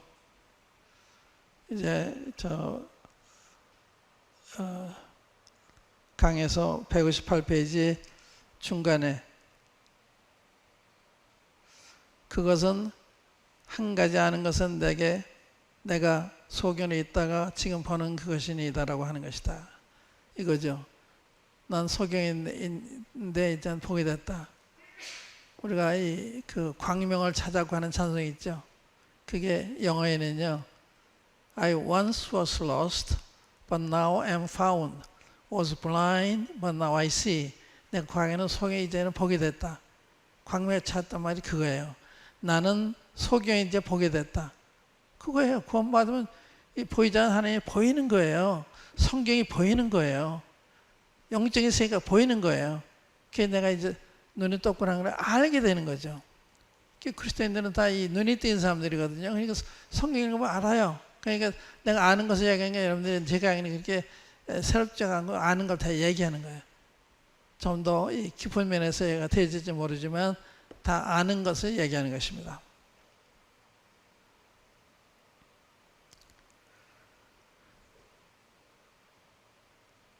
이제 강에서 158페이지 중간에 그것은 한 가지 아는 것은 내가 소견에 있다가 지금 보는 그것이니이다라고 하는 것이다. 이거죠. 난 소견인데 이제 보게 됐다. 우리가 그 광명을 찾았고 하는 찬송이 있죠. 그게 영어에는요. I once was lost, but now am found. Was blind, but now I see. 내가 과거에는 소견 이제는 보게 됐다. 광명을 찾았단 말이 그거예요. 나는 소견 이제 보게 됐다. 그거예요. 구원받으면 보이지 않는 하나님이 보이는 거예요. 성경이 보이는 거예요. 영적인 세계가 보이는 거예요. 그게 내가 이제 눈이 똑부러한 걸 알게 되는 거죠. 그리스도인들은 다 이 눈이 띄는 사람들이거든요. 그러니까 성경 읽으면 알아요. 그러니까 내가 아는 것을 얘기하는 게 여러분들은 제가 그렇게 새롭지 않은 거 아는 걸 다 얘기하는 거예요. 좀 더 깊은 면에서 얘가 되질지 모르지만 다 아는 것을 얘기하는 것입니다.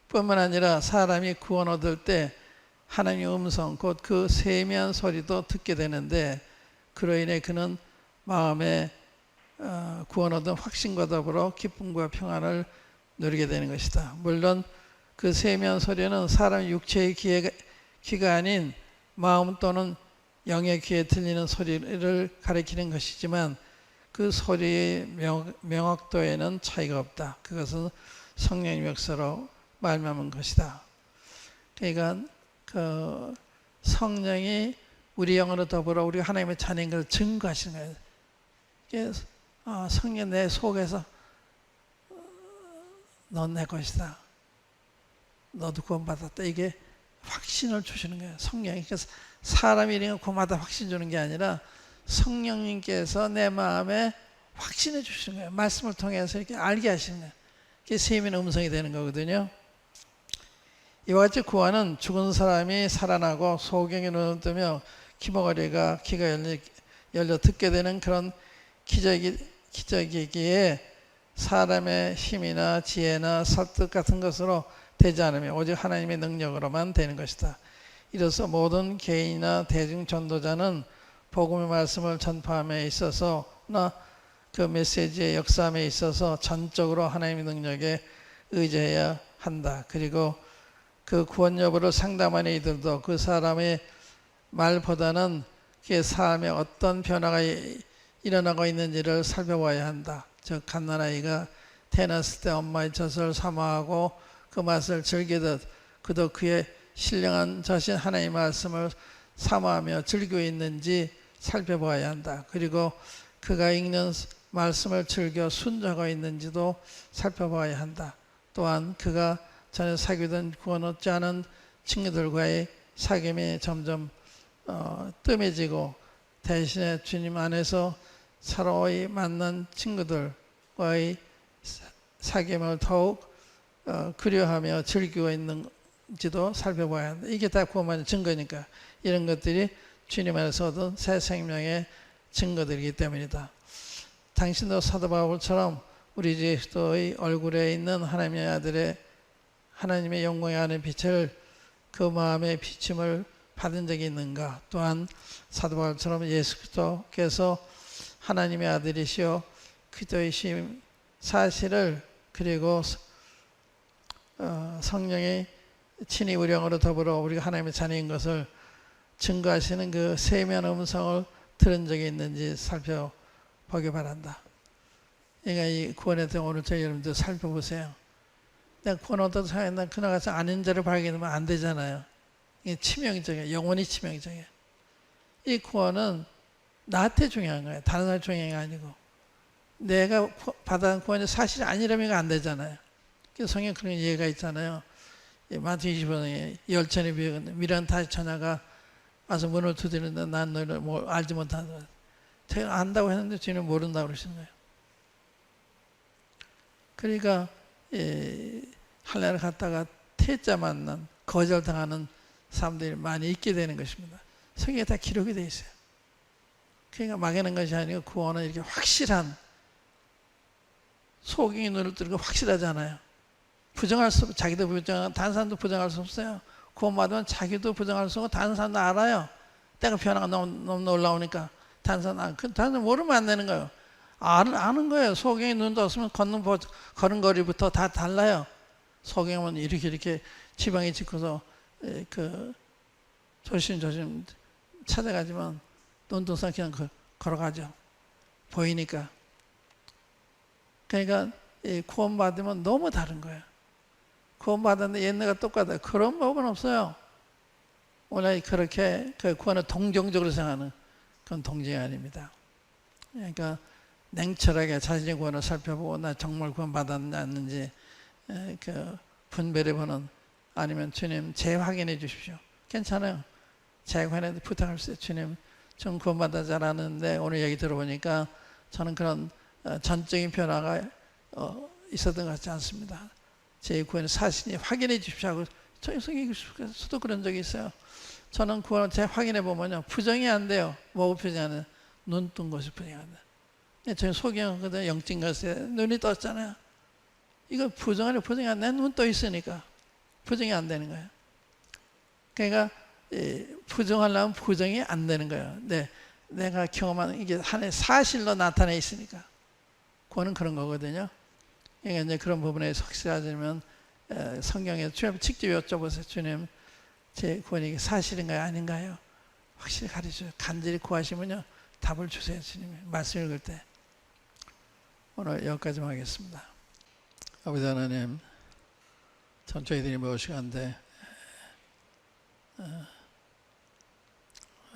뿐만 아니라 사람이 구원 얻을 때 하나님의 음성 곧 그 세미한 소리도 듣게 되는데 그로 인해 그는 마음에 구원 얻은 확신과 더불어 기쁨과 평안을 누리게 되는 것이다. 물론 그 세미한 소리는 사람 육체의 귀가 아닌 마음 또는 영의 귀에 들리는 소리를 가리키는 것이지만 그 소리의 명확도에는 차이가 없다. 그것은 성령의 역사로 말미암은 것이다. 그러니까 그 성령이 우리 영으로 더불어 우리 하나님의 자녀인 것을 증거하시는 거예요. 이게 성령 내 속에서 넌 내 것이다. 너도 구원받았다. 이게 확신을 주시는 거예요. 성령이. 그래서 사람이 이런 구원받아 확신 주는 게 아니라 성령님께서 내 마음에 확신해 주시는 거예요. 말씀을 통해서 이렇게 알게 하시는 거예요. 그게 세미의 음성이 되는 거거든요. 이와 같이 구원은 죽은 사람이 살아나고 소경이 눈을 뜨며 귀머거리가 귀가 열려 듣게 되는 그런 기적이기에 사람의 힘이나 지혜나 설득 같은 것으로 되지 않으며 오직 하나님의 능력으로만 되는 것이다. 이로써 모든 개인이나 대중 전도자는 복음의 말씀을 전파함에 있어서나 그 메시지의 역사함에 있어서 전적으로 하나님의 능력에 의지해야 한다. 그리고 그 구원 여부를 상담하는 이들도 그 사람의 말보다는 그 삶에 어떤 변화가 일어나고 있는지를 살펴봐야 한다. 즉 갓난아이가 태어났을 때 엄마의 젖을 사모하고 그 맛을 즐기듯 그도 그의 신령한 젖인 하나님의 말씀을 사모하며 즐기고 있는지 살펴봐야 한다. 그리고 그가 읽는 말씀을 즐겨 순종하고 있는지도 살펴봐야 한다. 또한 그가 전에 사귀던 구원 얻지 않은 친구들과의 사귐이 점점 뜸해지고 대신에 주님 안에서 서로의 만난 친구들과의 사귐을 더욱 그리워하며 즐기고 있는지도 살펴봐야 한다. 이게 다 구원받은 증거니까 이런 것들이 주님 안에서 얻은 새 생명의 증거들이기 때문이다. 당신도 사도 바울처럼 우리 그리스도의 얼굴에 있는 하나님의 아들의 하나님의 영광의 안의 빛을 그 마음의 비침을 받은 적이 있는가? 또한 사도 바울처럼 예수 그리스도께서 하나님의 아들이시오 그리스도이신 사실을 그리고 성령의 친히 우리 영으로 더불어 우리가 하나님의 자녀인 것을 증거하시는 그 세미한 음성을 들은 적이 있는지 살펴보기 바란다. 그러니까 이 구원에 대해 오늘 저희 여러분들 살펴보세요. 내가 구원 얻어서 살았나 그날 가서 아닌 자를 발견하면 안 되잖아요. 이게 치명적이에요. 영원히 치명적이에요. 이 구원은 나한테 중요한 거예요. 다른 사람 중요한 게 아니고. 내가 받은 구원이 사실이 아니라면 안 되잖아요. 그래서 성경 그런 예가 있잖아요. 마태복음 25장에 열천의 미련 다시 처녀가 와서 문을 두드리는데 난 너를 알지 못한다. 제가 안다고 했는데 주님은 모른다고 그러시는 거예요. 그러니까 할례를 갔다가 퇴짜 만난 거절당하는 사람들이 많이 있게 되는 것입니다. 성경에 다 기록이 되어 있어요. 그러니까 막연한 것이 아니고 구원은 이렇게 확실한 소경이 눈을 뜨고 확실하잖아요. 부정할 수 없어요. 자기도 부정하고 다른 사람도 부정할 수 없어요. 구원받으면 자기도 부정할 수 없고 다른 사람도 알아요. 때가 변화가 너무 놀라우니까 다른 사람 모르면 안 되는 거예요. 아는 거예요. 소경이 눈도 없으면 걷는 거리부터 다 달라요. 소경은 이렇게 지방에 찍고서 조심조심 찾아가지만 눈동산 그냥 걸어가죠. 보이니까. 그러니까 구원받으면 너무 다른 거예요. 구원받았는데 옛날과 똑같아요. 그런 법은 없어요. 원래 그렇게 그 구원을 동정적으로 생각하는 그건 동정이 아닙니다. 그러니까 냉철하게 자신의 구원을 살펴보고 나 정말 구원받았는지 분별해보는 아니면 주님 재확인해 주십시오. 괜찮아요. 재확인해 부탁할 수 있어요. 주님 좀 구원받아 잘하는데 오늘 얘기 들어보니까 저는 그런 전적인 변화가 있었던 것 같지 않습니다. 제 구원의 사실이 확인해 주십시오 하고 저희 성경에서도 그런 적이 있어요. 저는 구원을 재확인해 보면요 부정이 안 돼요. 뭐가 부정이 안 돼요? 눈 뜬 것이 부정이 안 돼요. 저희 소경하거든요. 영적 것에 눈이 떴잖아요. 이거 부정하려 부정이 안 돼. 눈 떠 있으니까 부정이 안 되는 거예요. 그러니까 부정하려면 부정이 안 되는 거예요. 내가 경험한 이게 하나의 사실로 나타나 있으니까 구원은 그런 거거든요. 그러니까 이제 그런 부분에 확실하자면 성경에서 주님 직접 여쭤보세요. 주님 제 구원이 사실인가요 아닌가요? 확실히 가르쳐요. 간절히 구하시면요 답을 주세요. 주님이 말씀 읽을 때. 오늘 여기까지만 하겠습니다. 아버지 하나님 전 저희들이 무엇이간데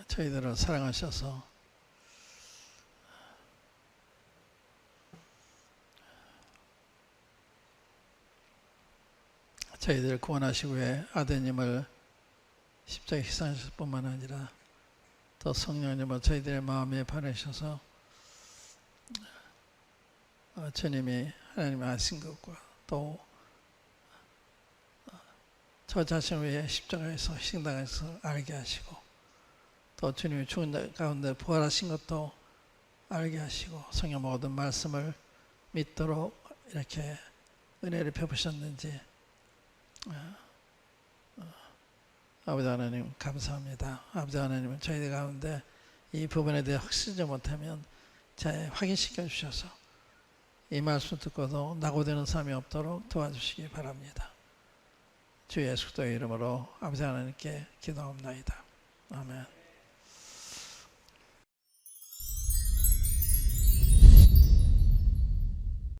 저희들을 사랑하셔서 저희들을 구원하시기 위해 아드님을 십자가에 희생하실 뿐만 아니라 또 성령님을 저희들의 마음에 보내셔서 주님이 하나님이 아신 것과 또 저 자신을 위해 십자가에서 희생당해서 알게 하시고 또 주님이 죽은 가운데 부활하신 것도 알게 하시고 성경 모든 말씀을 믿도록 이렇게 은혜를 베푸셨는지 아버지 하나님 감사합니다. 아버지 하나님은 저희들 가운데 이 부분에 대해 확신하지 못하면 확인시켜 주셔서 이 말씀 듣고도 낙오되는 삶이 없도록 도와주시기 바랍니다. 주 예수 그리스도의 이름으로 아버지 하나님께 기도합니다.